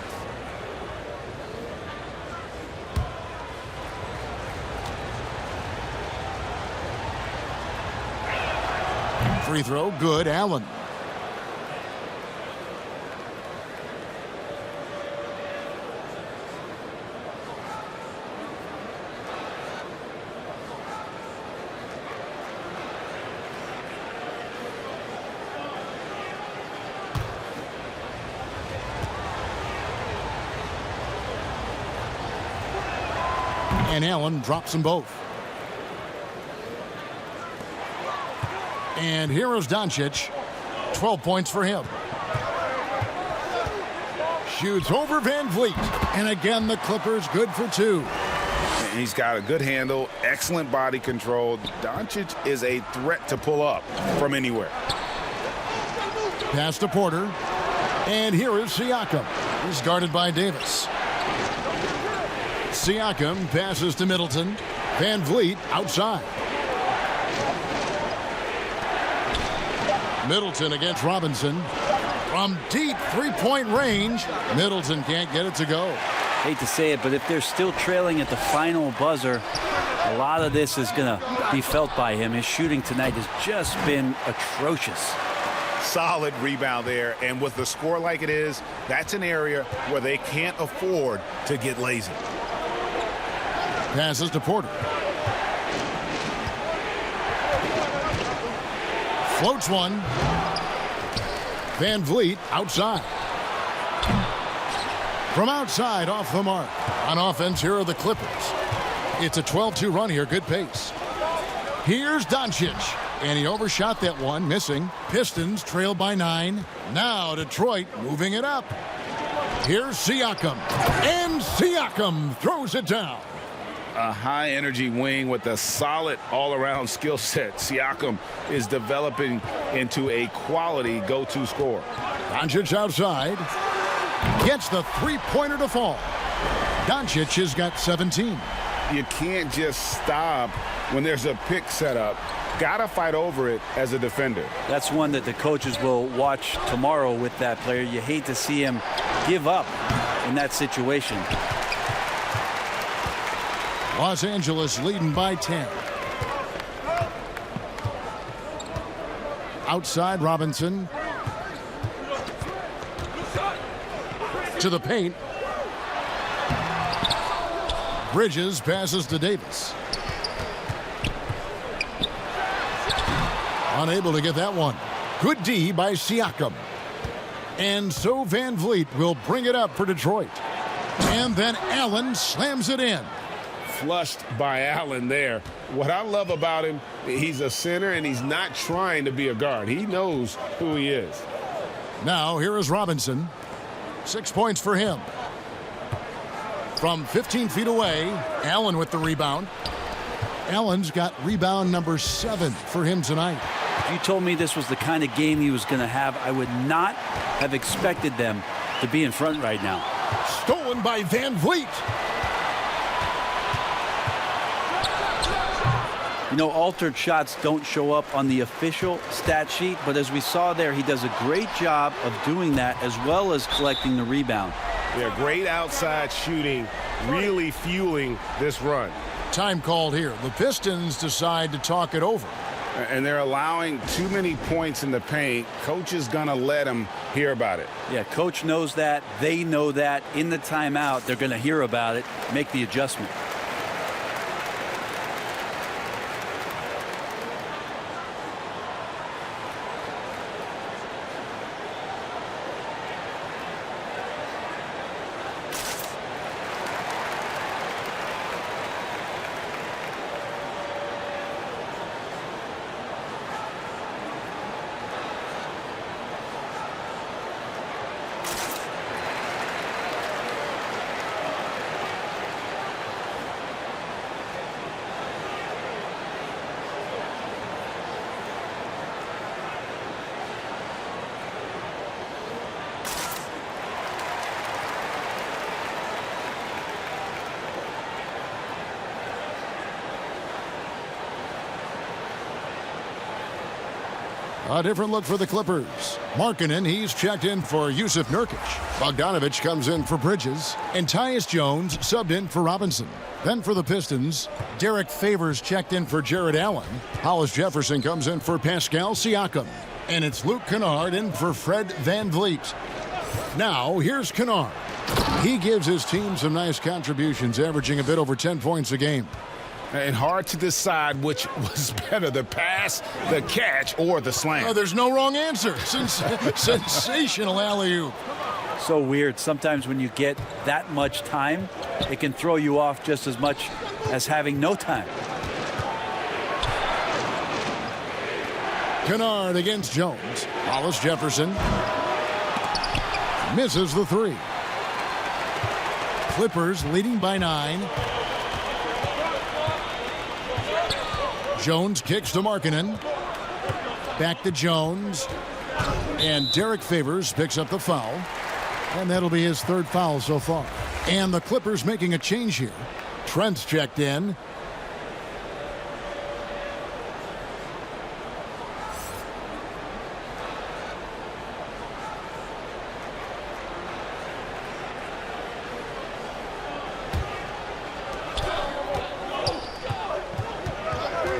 Free throw, good. Allen. And Allen drops them both. And here is Doncic. 12 points for him. Shoots over Van Vliet. And again, the Clippers good for 2. And he's got a good handle, excellent body control. Doncic is a threat to pull up from anywhere. Pass to Porter. And here is Siakam. He's guarded by Davis. Siakam passes to Middleton. Van Vliet outside. Middleton against Robinson. From deep three-point range, Middleton can't get it to go. Hate to say it, but if they're still trailing at the final buzzer, a lot of this is going to be felt by him. His shooting tonight has just been atrocious. Solid rebound there, and with the score like it is, that's an area where they can't afford to get lazy. Passes to Porter. Floats one. Van Vliet outside. From outside, off the mark. On offense, here are the Clippers. It's a 12-2 run here, good pace. Here's Doncic. And he overshot that one, missing. Pistons trail by 9. Now Detroit moving it up. Here's Siakam. And Siakam throws it down. A high-energy wing with a solid all-around skill set. Siakam is developing into a quality go-to scorer. Doncic outside. Gets the three-pointer to fall. Doncic has got 17. You can't just stop when there's a pick set up. Gotta fight over it as a defender. That's one that the coaches will watch tomorrow with that player. You hate to see him give up in that situation. Los Angeles leading by 10. Outside Robinson. To the paint. Bridges passes to Davis. Unable to get that one. Good D by Siakam. And so Van Vliet will bring it up for Detroit. And then Allen slams it in. Flushed by Allen there. What I love about him, he's a center and he's not trying to be a guard. He knows who he is. Now here is Robinson. 6 points for him. From 15 feet away, Allen with the rebound. Allen's got rebound number 7 for him tonight. If you told me this was the kind of game he was going to have, I would not have expected them to be in front right now. Stolen by Van Vliet. You know, altered shots don't show up on the official stat sheet, but as we saw there, he does a great job of doing that as well as collecting the rebound. Yeah, great outside shooting, really fueling this run. Time called here. The Pistons decide to talk it over. And they're allowing too many points in the paint. Coach is going to let them hear about it. Yeah, coach knows that. They know that. In the timeout, they're going to hear about it, make the adjustment. A different look for the Clippers. Markkanen, he's checked in for Yusuf Nurkic. Bogdanovich comes in for Bridges. And Tyus Jones subbed in for Robinson. Then for the Pistons, Derek Favors checked in for Jared Allen. Hollis Jefferson comes in for Pascal Siakam. And it's Luke Kennard in for Fred VanVleet. Now, here's Kennard. He gives his team some nice contributions, averaging a bit over 10 points a game. And hard to decide which was better, the pass, the catch, or the slam. Oh, there's no wrong answer. Sensational alley-oop. So weird. Sometimes when you get that much time, it can throw you off just as much as having no time. Kennard against Jones. Hollis Jefferson misses the three. Clippers leading by 9. Jones kicks to Markkanen. Back to Jones. And Derek Favors picks up the foul. And that'll be his 3rd foul so far. And the Clippers making a change here. Trent's checked in.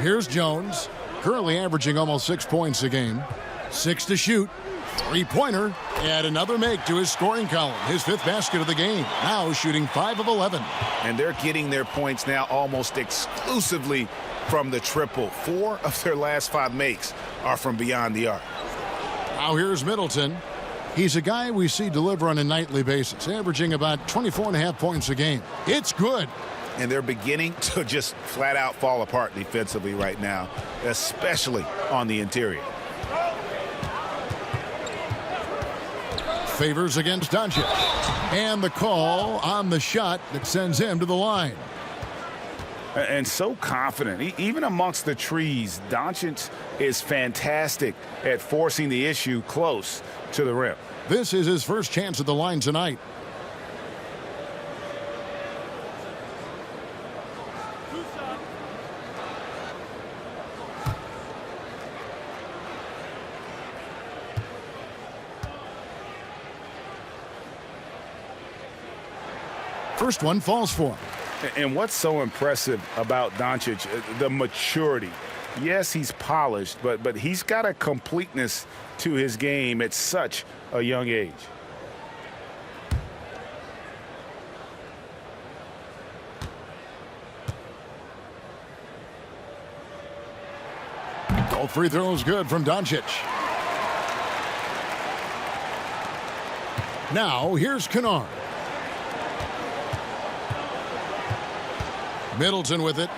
Here's Jones, currently averaging almost 6 points a game. 6 to shoot. 3-pointer. Add another make to his scoring column. His 5th basket of the game. Now shooting 5 of 11. And they're getting their points now almost exclusively from the triple. 4 of their last 5 makes are from beyond the arc. Now here's Middleton. He's a guy we see deliver on a nightly basis, averaging about 24.5 points a game. It's good. And they're beginning to just flat out fall apart defensively right now, especially on the interior. Favors against Doncic. And the call on the shot that sends him to the line. And so confident. Even amongst the trees, Doncic is fantastic at forcing the issue close to the rim. This is his first chance at the line tonight. First one falls for him. And what's so impressive about Doncic, the maturity. Yes, he's polished, but he's got a completeness to his game at such a young age. All free throws good from Doncic. Now here's Kennard. Middleton with it.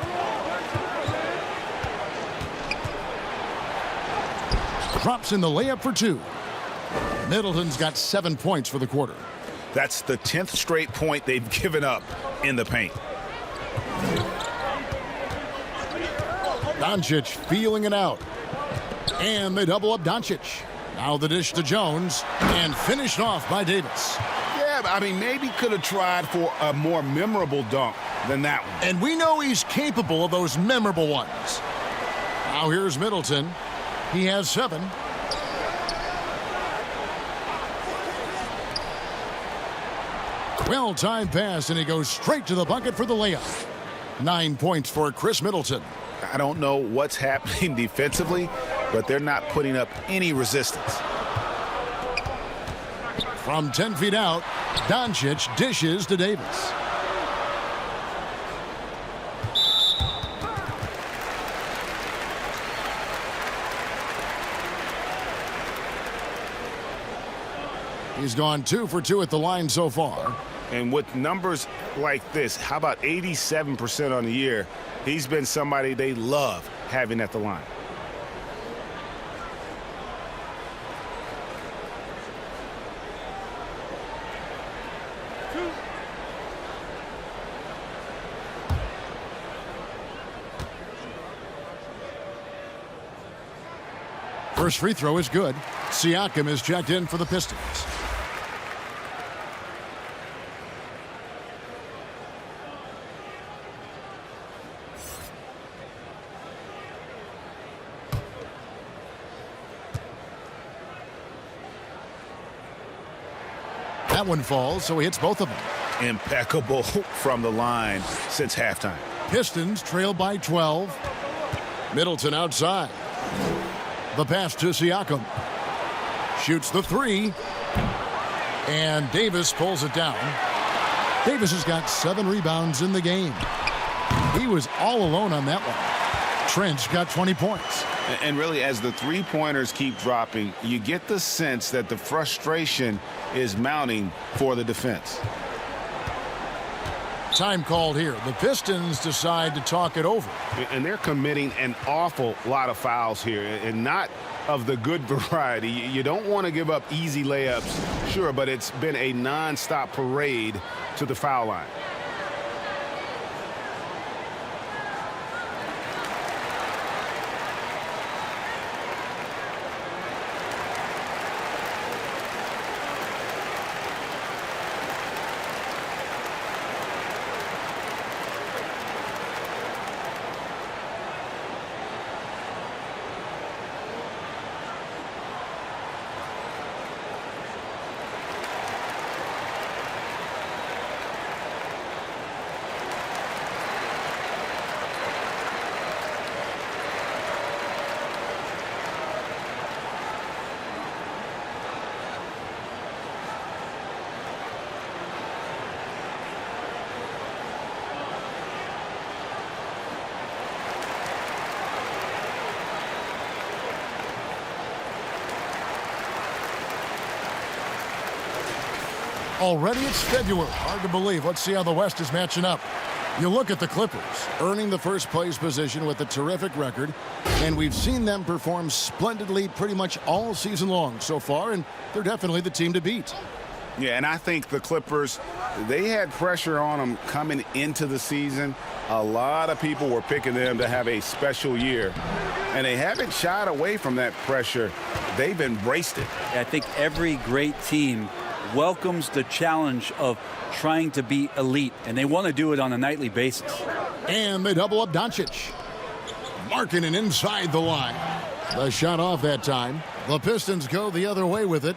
Drops in the layup for 2. Middleton's got 7 points for the quarter. That's the 10th straight point they've given up in the paint. Doncic feeling it out. And they double up Doncic. Now the dish to Jones. And finished off by Davis. Yeah, I mean, maybe could have tried for a more memorable dunk than that one. And we know he's capable of those memorable ones. Now here's Middleton. He has 7. Well-timed pass, and he goes straight to the bucket for the layup. 9 points for Chris Middleton. I don't know what's happening defensively, but they're not putting up any resistance. From 10 feet out, Doncic dishes to Davis. He's gone 2 for 2 at the line so far. And with numbers like this, how about 87% on the year? He's been somebody they love having at the line. First free throw is good. Siakam is checked in for the Pistons. That one falls, so he hits both of them. Impeccable from the line since halftime. Pistons trail by 12. Middleton outside. The pass to Siakam. Shoots the three. And Davis pulls it down. Davis has got 7 rebounds in the game. He was all alone on that one. Trent's got 20 points. And really, as the three-pointers keep dropping, you get the sense that the frustration is mounting for the defense. Time called here. The Pistons decide to talk it over. And they're committing an awful lot of fouls here, and not of the good variety. You don't want to give up easy layups, sure, but it's been a nonstop parade to the foul line. Already it's February. Hard to believe. Let's see how the West is matching up. You look at the Clippers, earning the first place position with a terrific record, and we've seen them perform splendidly pretty much all season long so far, and they're definitely the team to beat. Yeah, and I think the Clippers, they had pressure on them coming into the season. A lot of people were picking them to have a special year, and they haven't shied away from that pressure. They've embraced it. I think every great team welcomes the challenge of trying to be elite, and they want to do it on a nightly basis. And they double up Doncic. Markkanen inside the line. The shot off that time. The Pistons go the other way with it.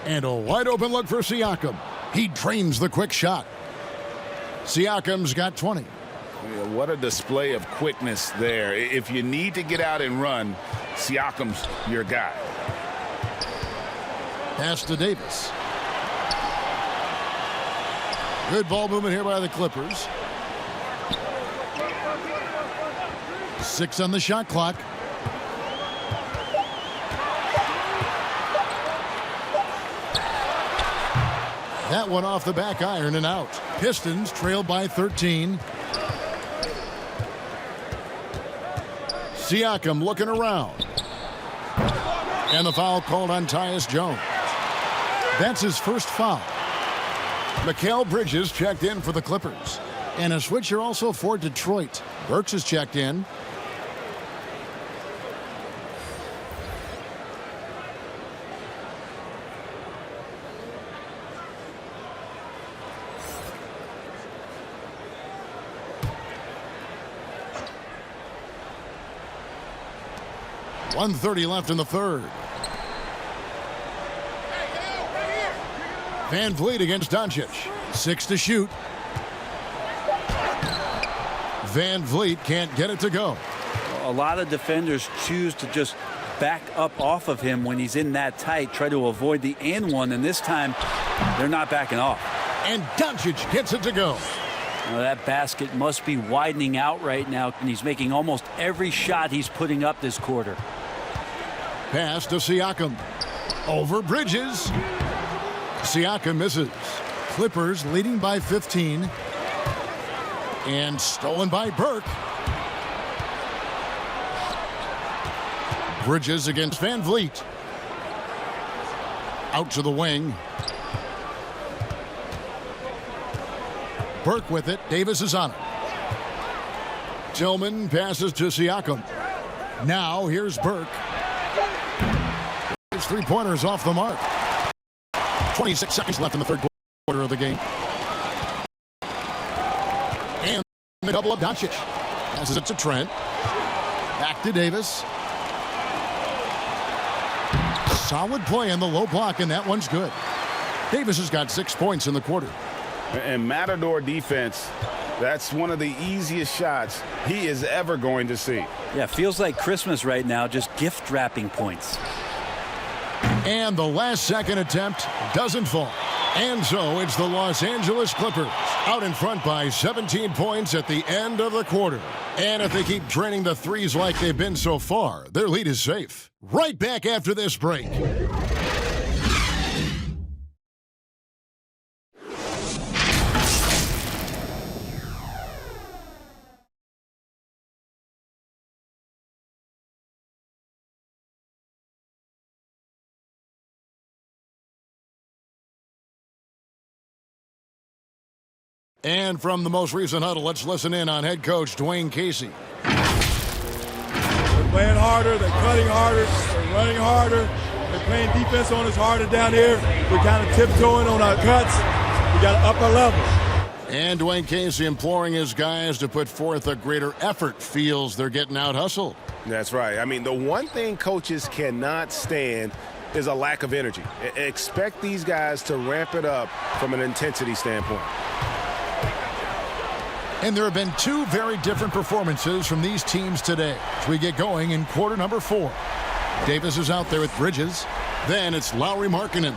And a wide open look for Siakam. He drains the quick shot. Siakam's got 20. Yeah, what a display of quickness there. If you need to get out and run, Siakam's your guy. Pass to Davis. Good ball movement here by the Clippers. 6 on the shot clock. That one off the back iron and out. Pistons trail by 13. Siakam looking around. And the foul called on Tyus Jones. That's his first foul. Mikal Bridges checked in for the Clippers. And a switcher also for Detroit. Burks has checked in. .130 left in the third. Van Vliet against Doncic. 6 to shoot. Van Vliet can't get it to go. A lot of defenders choose to just back up off of him when he's in that tight, try to avoid the and one, and this time they're not backing off. And Doncic gets it to go. That basket must be widening out right now, and he's making almost every shot he's putting up this quarter. Pass to Siakam. Over Bridges. Siakam misses. Clippers leading by 15. And stolen by Burke. Bridges against Van Vliet. Out to the wing. Burke with it. Davis is on it. Tillman passes to Siakam. Now here's Burke. His three-pointers off the mark. 26 seconds left in the third quarter of the game. And the double up Doncic. Passes it to Trent. Back to Davis. Solid play in the low block, and that one's good. Davis has got 6 points in the quarter. And Matador defense, that's one of the easiest shots he is ever going to see. Yeah, feels like Christmas right now, just gift wrapping points. And the last second attempt doesn't fall. And so it's the Los Angeles Clippers out in front by 17 points at the end of the quarter. And if they keep draining the threes like they've been so far, their lead is safe. Right back after this break. And from the most recent huddle, let's listen in on head coach Dwayne Casey. They're playing harder, they're cutting harder, they're running harder, they're playing defense on us harder down here. We're kind of tiptoeing on our cuts. We got to up our level. And Dwayne Casey imploring his guys to put forth a greater effort, feels they're getting out hustled. That's right. I mean, the one thing coaches cannot stand is a lack of energy. Expect these guys to ramp it up from an intensity standpoint. And there have been 2 very different performances from these teams today as we get going in quarter number 4. Davis is out there with Bridges. Then it's Lowry Markkanen.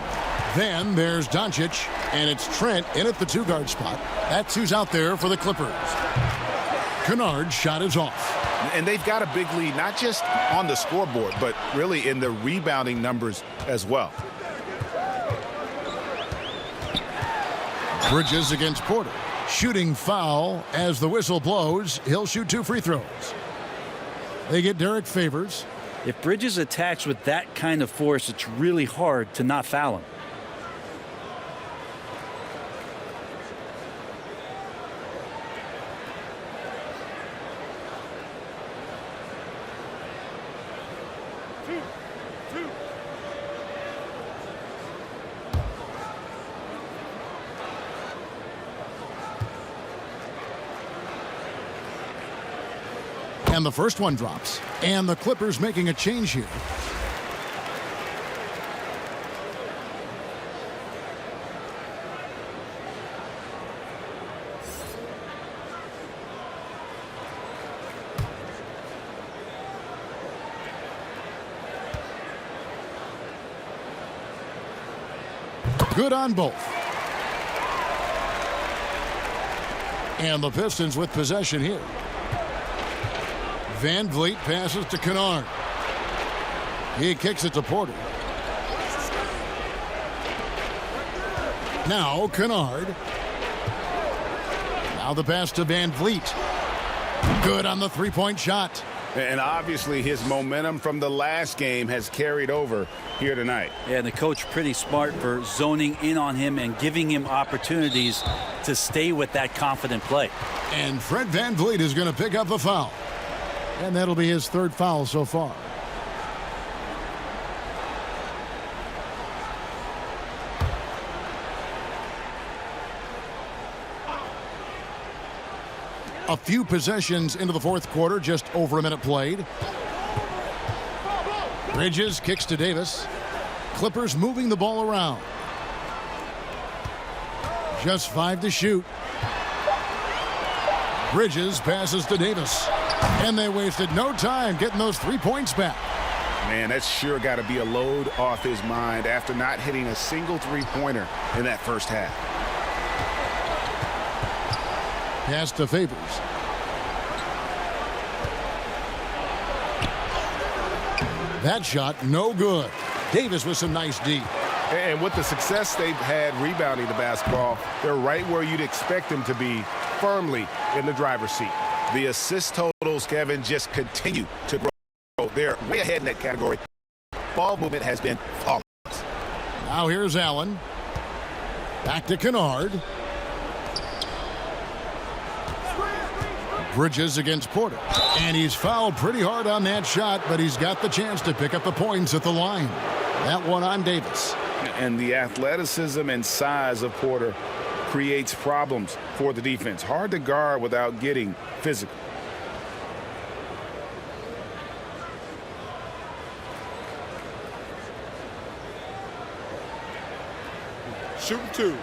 Then there's Doncic. And it's Trent in at the 2-guard spot. That's who's out there for the Clippers. Kennard's shot is off. And they've got a big lead, not just on the scoreboard, but really in the rebounding numbers as well. Bridges against Porter. Shooting foul as the whistle blows. He'll shoot 2 free throws. They get Derek Favors. If Bridges attacks with that kind of force, it's really hard to not foul him. And the first one drops. And the Clippers making a change here. Good on both. And the Pistons with possession here. Van Vliet passes to Kennard. He kicks it to Porter. Now Kennard. Now the pass to Van Vliet. Good on the 3-point shot. And obviously his momentum from the last game has carried over here tonight. Yeah, and the coach pretty smart for zoning in on him and giving him opportunities to stay with that confident play. And Fred Van Vliet is going to pick up the foul. And that'll be his 3rd foul so far. A few possessions into the 4th quarter, just over a minute played. Bridges kicks to Davis. Clippers moving the ball around. Just 5 to shoot. Bridges passes to Davis. And they wasted no time getting those 3 points back. Man, that's sure got to be a load off his mind after not hitting a single 3-pointer in that first half. Pass to Favors. That shot, no good. Davis with some nice D. And with the success they've had rebounding the basketball, they're right where you'd expect them to be, firmly in the driver's seat. The assist totals, Kevin, just continue to grow. They're way ahead in that category. Ball movement has been flawless. Now here's Allen. Back to Kennard. Bridges against Porter. And he's fouled pretty hard on that shot, but he's got the chance to pick up the points at the line. That one on Davis. And the athleticism and size of Porter creates problems for the defense. Hard to guard without getting physical. shooting 2.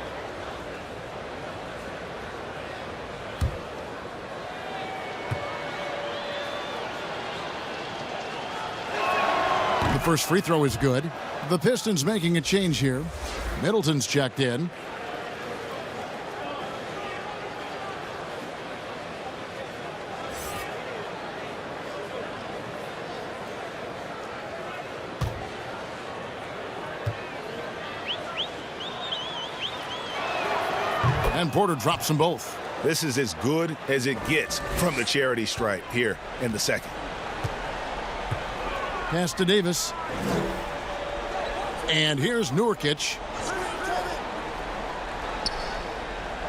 The first free throw is good. The Pistons making a change here. Middleton's checked in. And Porter drops them both. This is as good as it gets from the charity stripe here in the second. Pass to Davis. And here's Nurkic.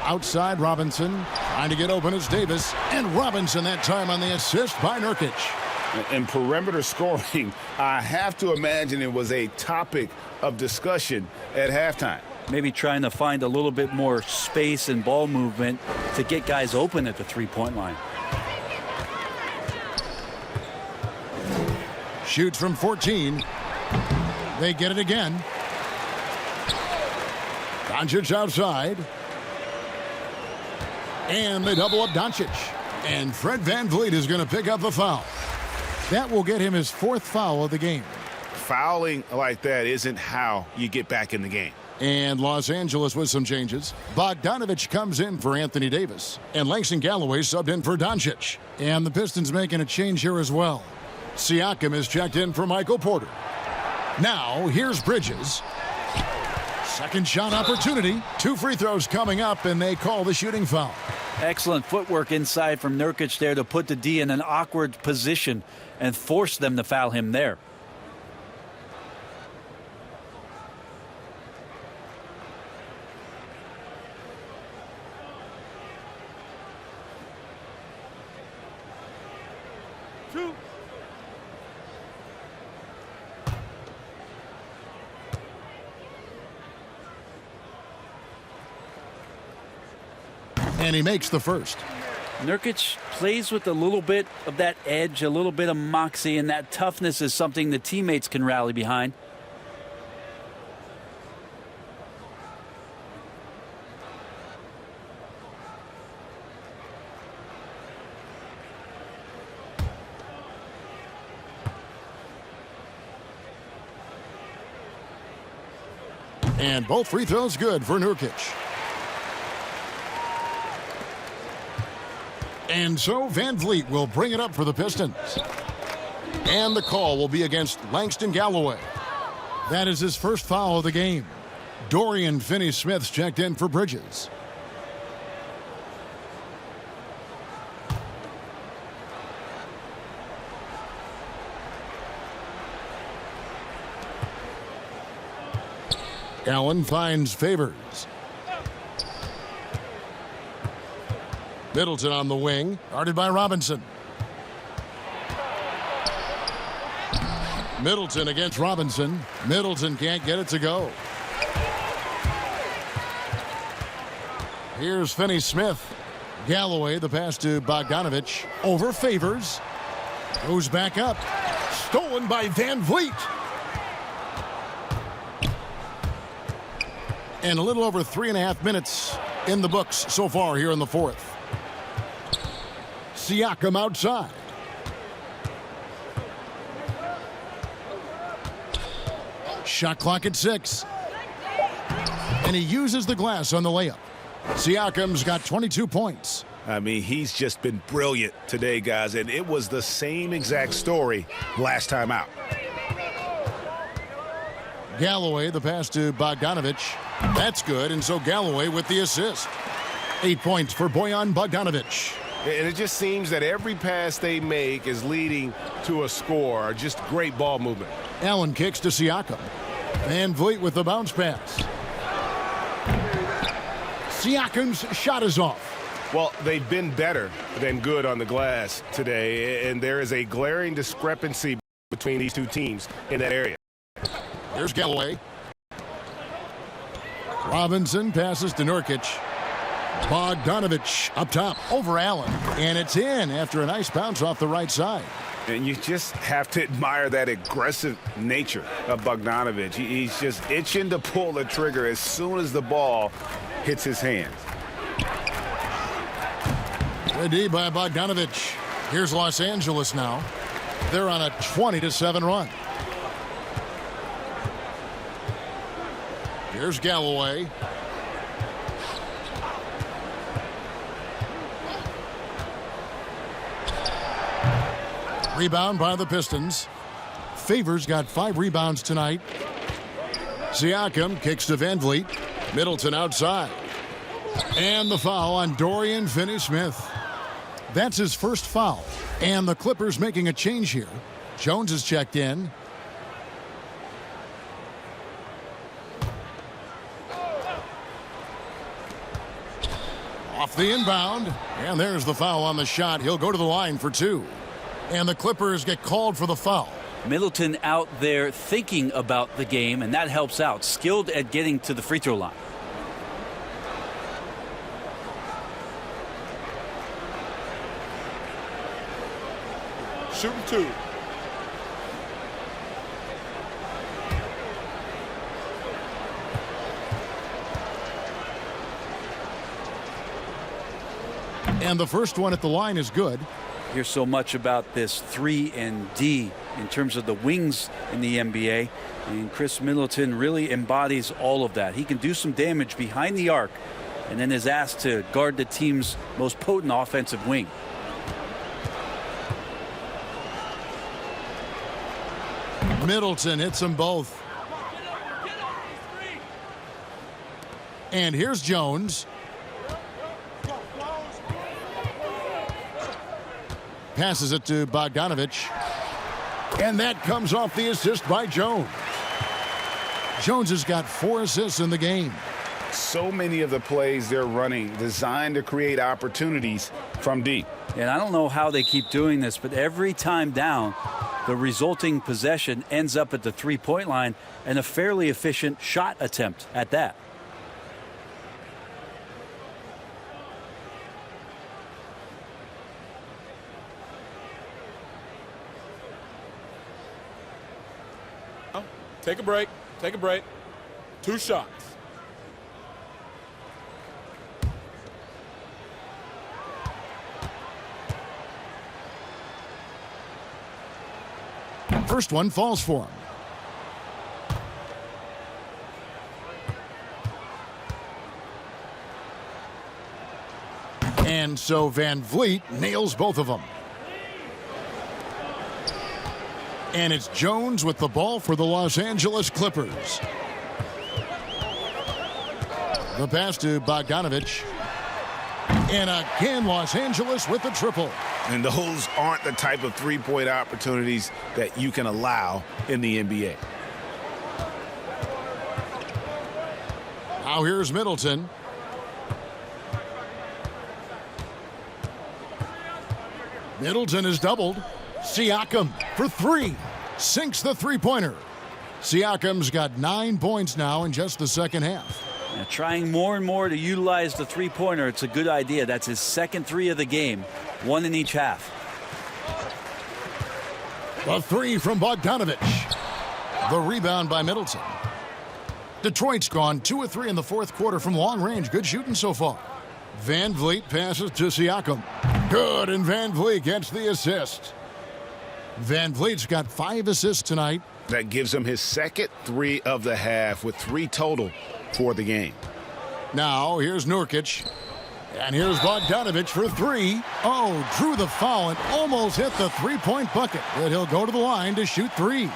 Outside Robinson. Trying to get open is Davis. And Robinson that time on the assist by Nurkic. And perimeter scoring, I have to imagine it was a topic of discussion at halftime. Maybe trying to find a little bit more space and ball movement to get guys open at the three-point line. Shoots from 14. They get it again. Doncic outside. And they double up Doncic. And Fred VanVleet is going to pick up the foul. That will get him his 4th foul of the game. Fouling like that isn't how you get back in the game. And Los Angeles with some changes. Bogdanovich comes in for Anthony Davis. And Langston Galloway subbed in for Doncic. And the Pistons making a change here as well. Siakam is checked in for Michael Porter. Now, here's Bridges. Second shot opportunity. 2 free throws coming up, and they call the shooting foul. Excellent footwork inside from Nurkic there to put the D in an awkward position and force them to foul him there. And he makes the first. Nurkic plays with a little bit of that edge, a little bit of moxie, and that toughness is something the teammates can rally behind. And both free throws good for Nurkic. And so VanVleet will bring it up for the Pistons. And the call will be against Langston Galloway. That is his 1st foul of the game. Dorian Finney-Smith's checked in for Bridges. Allen finds Favors. Middleton on the wing, guarded by Robinson. Middleton against Robinson. Middleton can't get it to go. Here's Finney-Smith. Galloway, the pass to Bogdanovich. Over Favors. Goes back up. Stolen by VanVleet. And a little over 3.5 minutes in the books so far here in the 4th. Siakam outside. Shot clock at 6. And he uses the glass on the layup. Siakam's got 22 points. I mean, he's just been brilliant today, guys, and it was the same exact story last time out. Galloway, the pass to Bogdanovich. That's good, and so Galloway with the assist. 8 points for Bojan Bogdanovich. And it just seems that every pass they make is leading to a score. Just great ball movement. Allen kicks to Siakam. VanVleet with the bounce pass. Siakam's shot is off. Well, they've been better than good on the glass today, and there is a glaring discrepancy between these two teams in that area. There's Galloway. Robinson passes to Nurkic. Bogdanovich up top over Allen. And it's in after a nice bounce off the right side. And you just have to admire that aggressive nature of Bogdanovic. He's just itching to pull the trigger as soon as the ball hits his hands. Good D by Bogdanovic. Here's Los Angeles now. They're on a 20-7 run. Here's Galloway. Rebound by the Pistons. Favors got 5 rebounds tonight. Siakam kicks to Van Vliet. Middleton outside. And the foul on Dorian Finney-Smith. That's his first foul. And the Clippers making a change here. Jones is checked in. Off the inbound. And there's the foul on the shot. He'll go to the line for 2. And the Clippers get called for the foul. Middleton out there thinking about the game, and that helps out. Skilled at getting to the free throw line. Shooting 2. And the first one at the line is good. Here's so much about this 3 and D in terms of the wings in the NBA. And Chris Middleton really embodies all of that. He can do some damage behind the arc and then is asked to guard the team's most potent offensive wing. Middleton hits them both. And here's Jones. Passes it to Bogdanovic. And that comes off the assist by Jones. Jones has got 4 assists in the game. So many of the plays they're running designed to create opportunities from deep. And I don't know how they keep doing this, but every time down, the resulting possession ends up at the three-point line and a fairly efficient shot attempt at that. Take a break. Take a break. 2 shots. First one falls for him. And so Van Vliet nails both of them. And it's Jones with the ball for the Los Angeles Clippers. The pass to Bogdanovic. And again, Los Angeles with the triple. And those aren't the type of three-point opportunities that you can allow in the NBA. Now here's Middleton. Middleton is doubled. Siakam for 3. Sinks the three-pointer. Siakam's got 9 points now in just the second half. Now trying more and more to utilize the three-pointer. It's a good idea. That's his second 3 of the game. 1 in each half. The 3 from Bogdanovic. The rebound by Middleton. Detroit's gone 2 of 3 in the fourth quarter from long range. Good shooting so far. Van Vliet passes to Siakam. Good, and Van Vliet gets the assist. Van Vliet's got 5 assists tonight. That gives him his second 3 of the half with 3 total for the game. Now here's Nurkic. And here's Bogdanovic for 3. Oh, drew the foul and almost hit the three-point bucket. But he'll go to the line to shoot 3.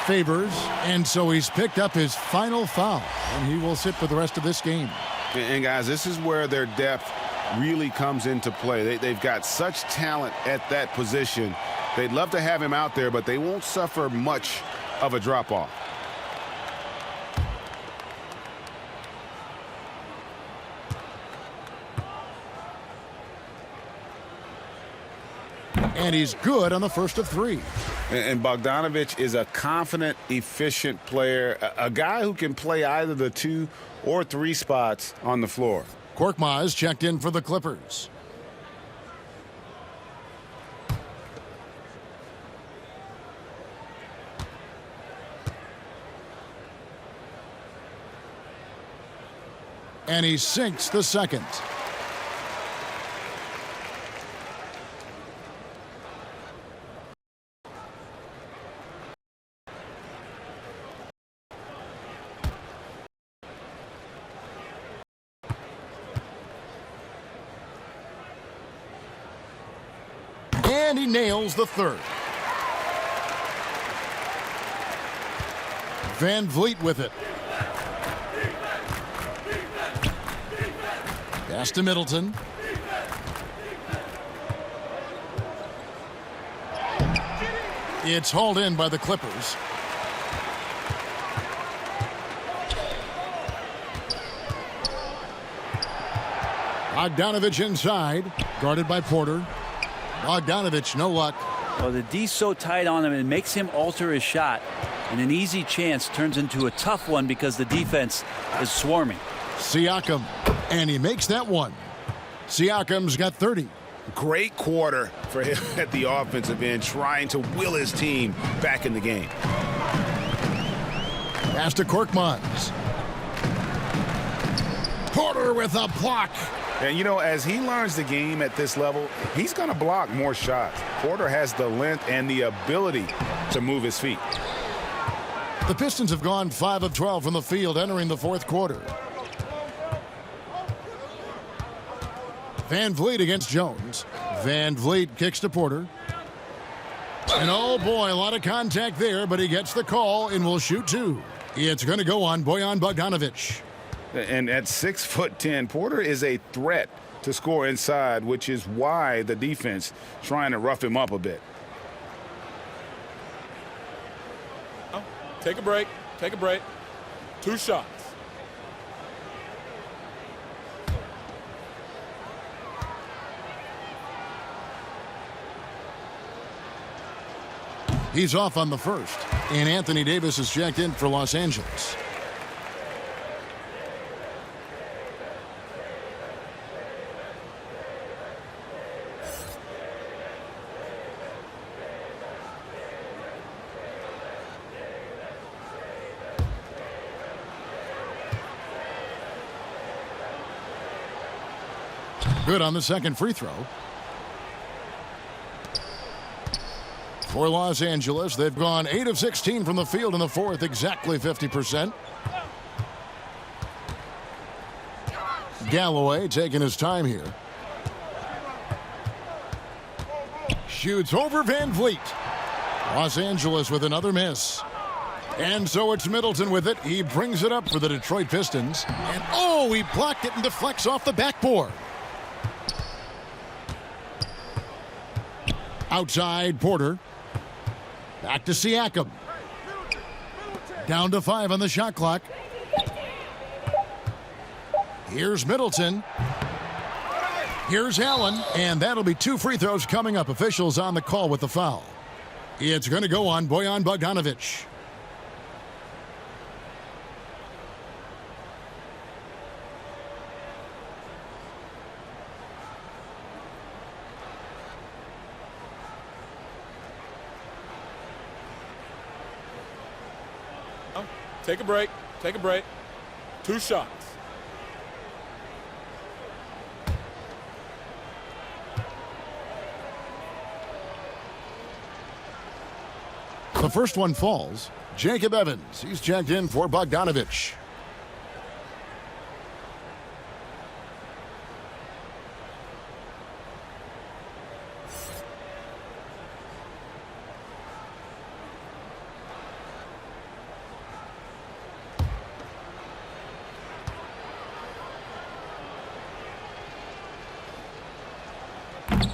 Favors, and so he's picked up his final foul. And he will sit for the rest of this game. And guys, this is where their depth really comes into play. They've got such talent at that position. They'd love to have him out there, but they won't suffer much of a drop-off. And he's good on the first of 3. And Bogdanovic is a confident, efficient player, a guy who can play either the 2 or 3 spots on the floor. Korkmaz checked in for the Clippers. And he sinks the second. And he nails the third. Van Vliet with it. Pass to Middleton. It's hauled in by the Clippers. Bogdanovich inside, guarded by Porter. Bogdanovich, no luck. Well, the D's so tight on him, it makes him alter his shot. And an easy chance turns into a tough one because the defense is swarming. Siakam, and he makes that one. Siakam's got 30. Great quarter for him at the offensive end, trying to will his team back in the game. Pass to Korkmaz. Porter with a block. And, you know, as he learns the game at this level, he's going to block more shots. Porter has the length and the ability to move his feet. The Pistons have gone 5 of 12 from the field entering the fourth quarter. Van Vliet against Jones. Van Vliet kicks to Porter. And oh boy, a lot of contact there, but he gets the call and will shoot two. It's going to go on Bojan Bogdanovich. And at 6'10", Porter is a threat to score inside, which is why the defense trying to rough him up a bit. Take a break. Take a break. 2 shots. He's off on the first, and Anthony Davis is checked in for Los Angeles. Good on the second free throw. For Los Angeles, they've gone 8 of 16 from the field in the fourth, exactly 50%. Galloway taking his time here. Shoots over Van Vliet. Los Angeles with another miss. And so it's Middleton with it. He brings it up for the Detroit Pistons. And oh, he blocked it and deflects off the backboard. Outside, Porter. Back to Siakam. Down to 5 on the shot clock. Here's Middleton. Here's Allen. And that'll be 2 free throws coming up. Officials on the call with the foul. It's going to go on Bojan Bogdanovich. Take a break. Take a break. 2 shots. The first one falls. Jacob Evans. He's checked in for Bogdanovich.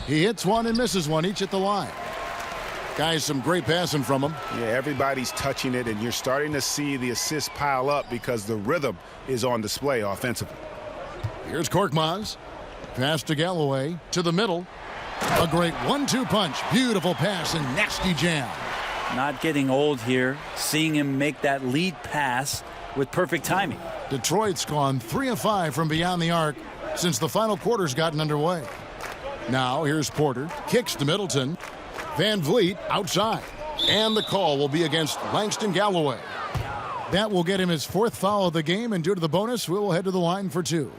He hits one and misses one, each at the line. Guys, some great passing from him. Yeah, everybody's touching it, and you're starting to see the assists pile up because the rhythm is on display offensively. Here's Korkmaz. Pass to Galloway. To the middle. A great 1-2 punch. Beautiful pass and nasty jam. Not getting old here. Seeing him make that lead pass with perfect timing. Detroit's gone 3 of 5 from beyond the arc since the final quarter's gotten underway. Now here's Porter. Kicks to Middleton. Van Vliet outside. And the call will be against Langston Galloway. That will get him his 4th foul of the game, and due to the bonus, we will head to the line for 2.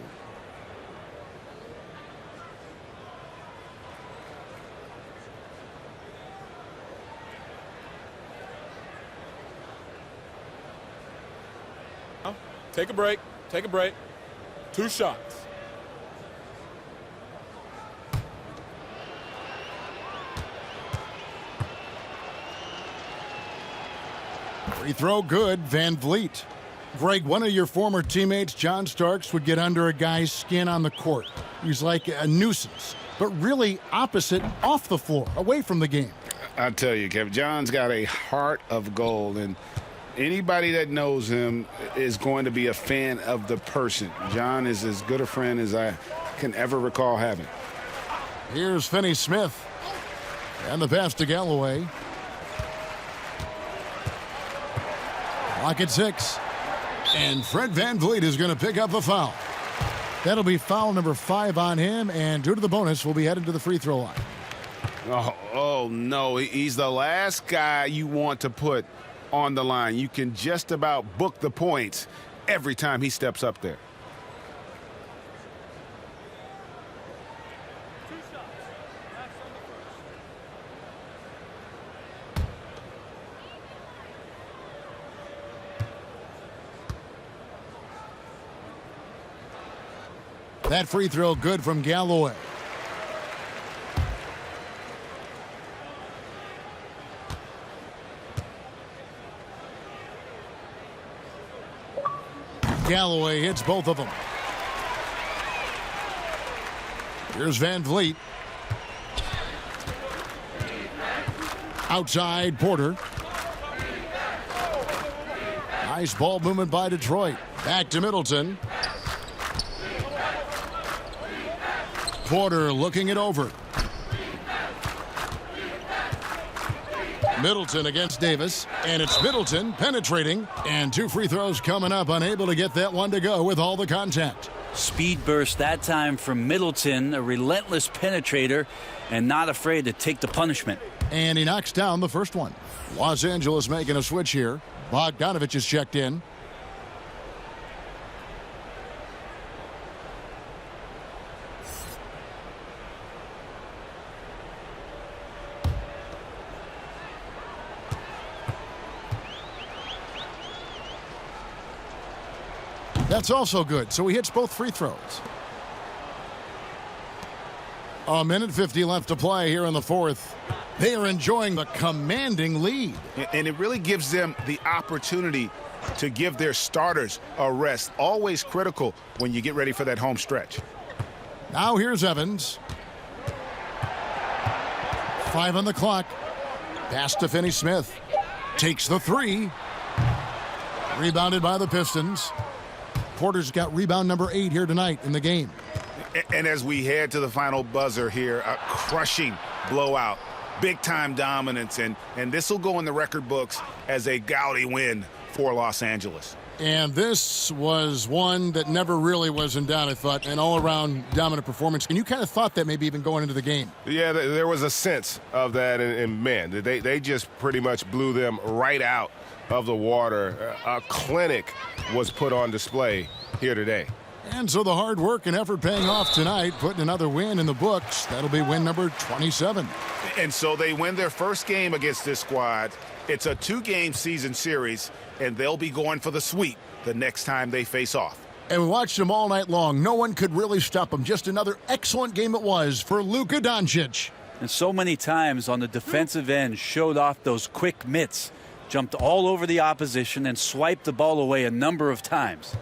Take a break. Take a break. 2 shots. Free throw good, Van Vliet. Greg, one of your former teammates, John Starks, would get under a guy's skin on the court. He's like a nuisance, but really opposite off the floor, away from the game. I tell you, Kevin, John's got a heart of gold, and anybody that knows him is going to be a fan of the person. John is as good a friend as I can ever recall having. Here's Finney Smith, and the pass to Galloway. Clock at 6. And Fred Van Vliet is going to pick up the foul. That'll be foul number 5 on him, and due to the bonus, we'll be headed to the free throw line. Oh, no. He's the last guy you want to put on the line. You can just about book the points every time he steps up there. That free throw good from Galloway. Galloway hits both of them. Here's Van Vliet. Outside, Porter. Nice ball movement by Detroit. Back to Middleton. Porter looking it over. Middleton against Davis, and it's Middleton penetrating, and 2 free throws coming up, unable to get that one to go with all the contact. Speed burst that time from Middleton, a relentless penetrator, and not afraid to take the punishment. And he knocks down the first one. Los Angeles making a switch here. Bogdanovich is checked in. That's also good, so he hits both free throws. 1:50 left to play here in the 4th. They are enjoying the commanding lead. And it really gives them the opportunity to give their starters a rest. Always critical when you get ready for that home stretch. Now here's Evans. 5 on the clock. Pass to Finney Smith. Takes the 3. Rebounded by the Pistons. Porter's got rebound number 8 here tonight in the game. And as we head to the final buzzer here, a crushing blowout, big-time dominance, and this will go in the record books as a gaudy win for Los Angeles. And this was one that never really was in doubt, I thought, an all-around dominant performance. And you kind of thought that maybe even going into the game. Yeah, there was a sense of that, and man, they just pretty much blew them right out of the water. A clinic was put on display here today. And so the hard work and effort paying off tonight, putting another win in the books. That'll be win number 27. And so they win their first game against this squad. It's a 2-game season series, and they'll be going for the sweep the next time they face off. And we watched them all night long. No one could really stop them. Just another excellent game it was for Luka Doncic. And so many times on the defensive end showed off those quick mitts. Jumped all over the opposition and swiped the ball away a number of times.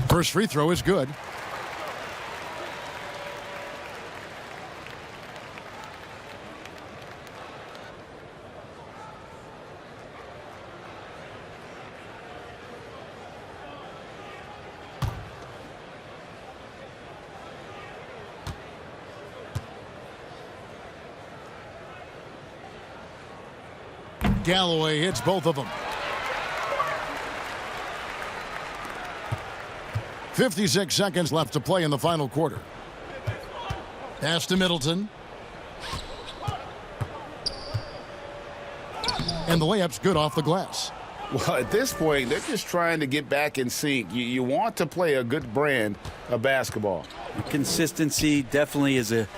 First free throw is good. Galloway hits both of them. 56 seconds left to play in the final quarter. Pass to Middleton. And the layup's good off the glass. Well, at this point, they're just trying to get back in sync. You want to play a good brand of basketball. Consistency definitely is a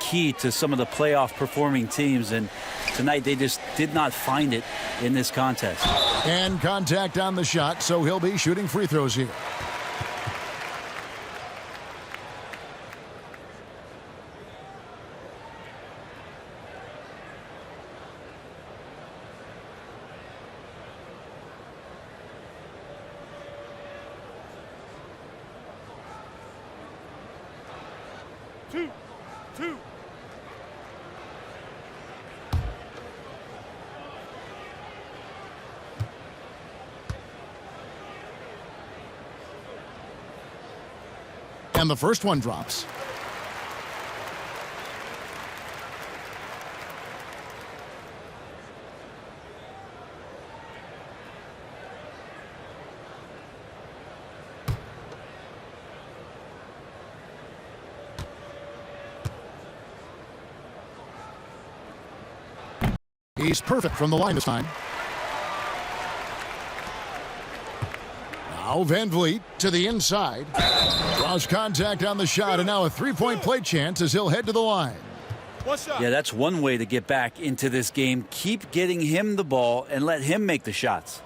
key to some of the playoff performing teams, and tonight they just did not find it in this contest. And contact on the shot, so he'll be shooting free throws here. Two. And the first one drops. He's perfect from the line this time. Now Van Vliet to the inside. Draws contact on the shot, and now a three-point play chance as he'll head to the line. Yeah, that's one way to get back into this game. Keep getting him the ball and let him make the shots.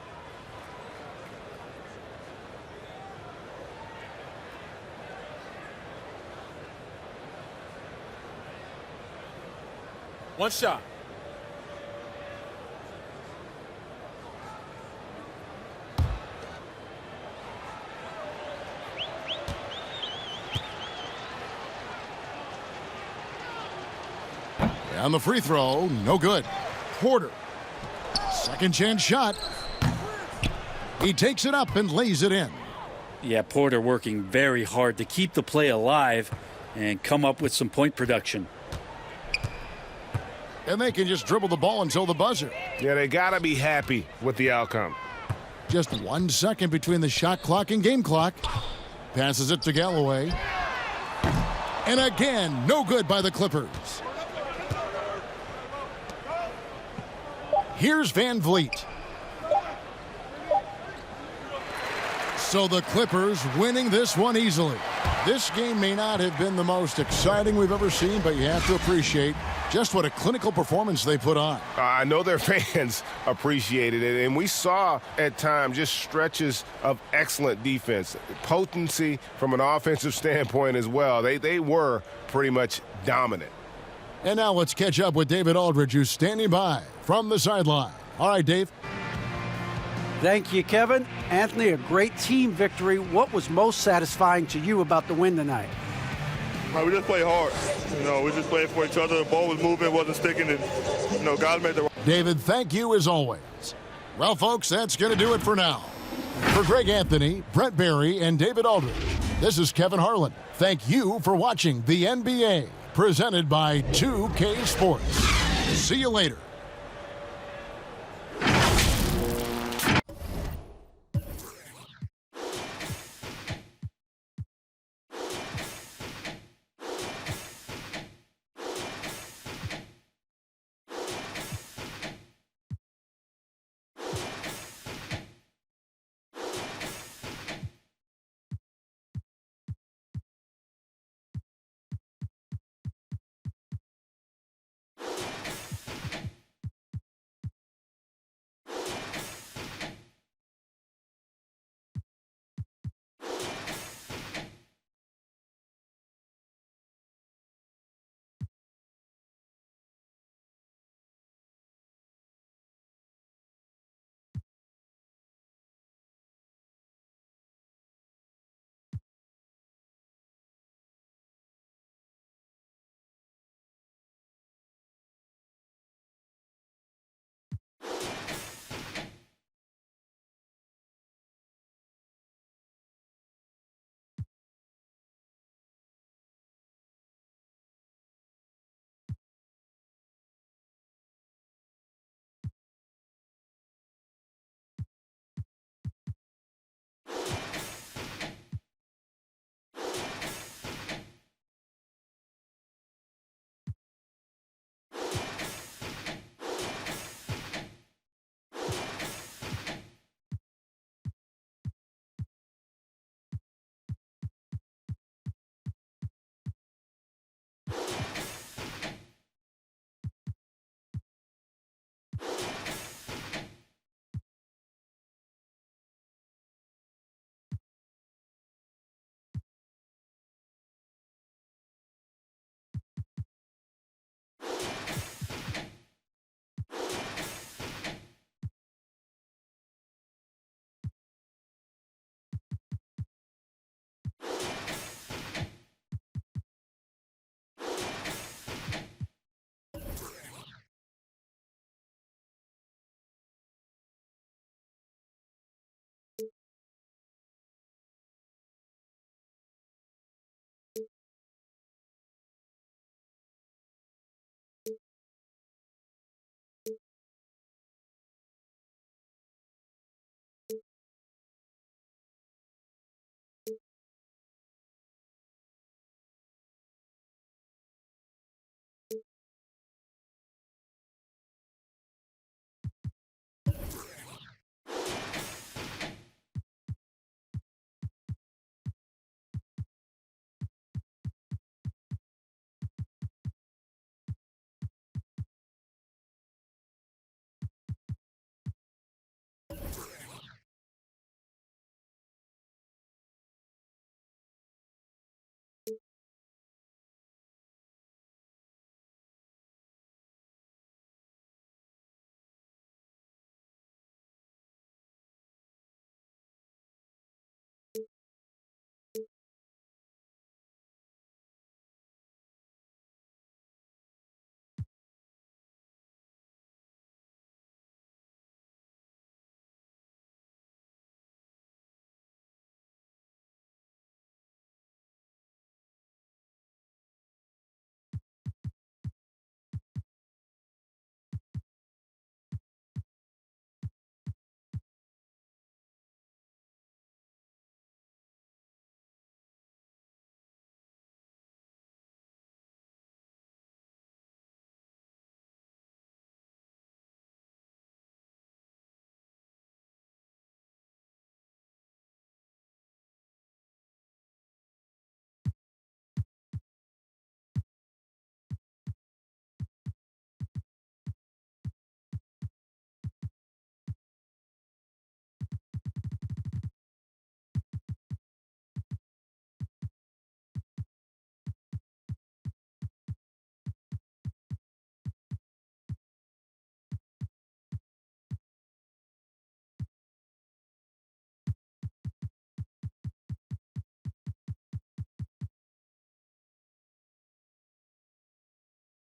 One shot. On the free throw, no good. Porter, second chance shot. He takes it up and lays it in. Yeah, Porter working very hard to keep the play alive and come up with some point production. And they can just dribble the ball until the buzzer. Yeah, they got to be happy with the outcome. Just 1 second between the shot clock and game clock. Passes it to Galloway. And again, no good by the Clippers. Here's Van Vliet. So the Clippers winning this one easily. This game may not have been the most exciting we've ever seen, but you have to appreciate just what a clinical performance they put on. I know their fans appreciated it, and we saw at times just stretches of excellent defense, potency from an offensive standpoint as well. They were pretty much dominant. And now let's catch up with David Aldridge, who's standing by from the sideline. All right, Dave. Thank you, Kevin. Anthony, a great team victory. What was most satisfying to you about the win tonight? We just played hard. We just played for each other. The ball was moving, wasn't sticking, and, God made the... David, thank you as always. Well, folks, that's going to do it for now. For Greg Anthony, Brett Barry, and David Aldridge, this is Kevin Harlan. Thank you for watching the NBA, presented by 2K Sports. See you later.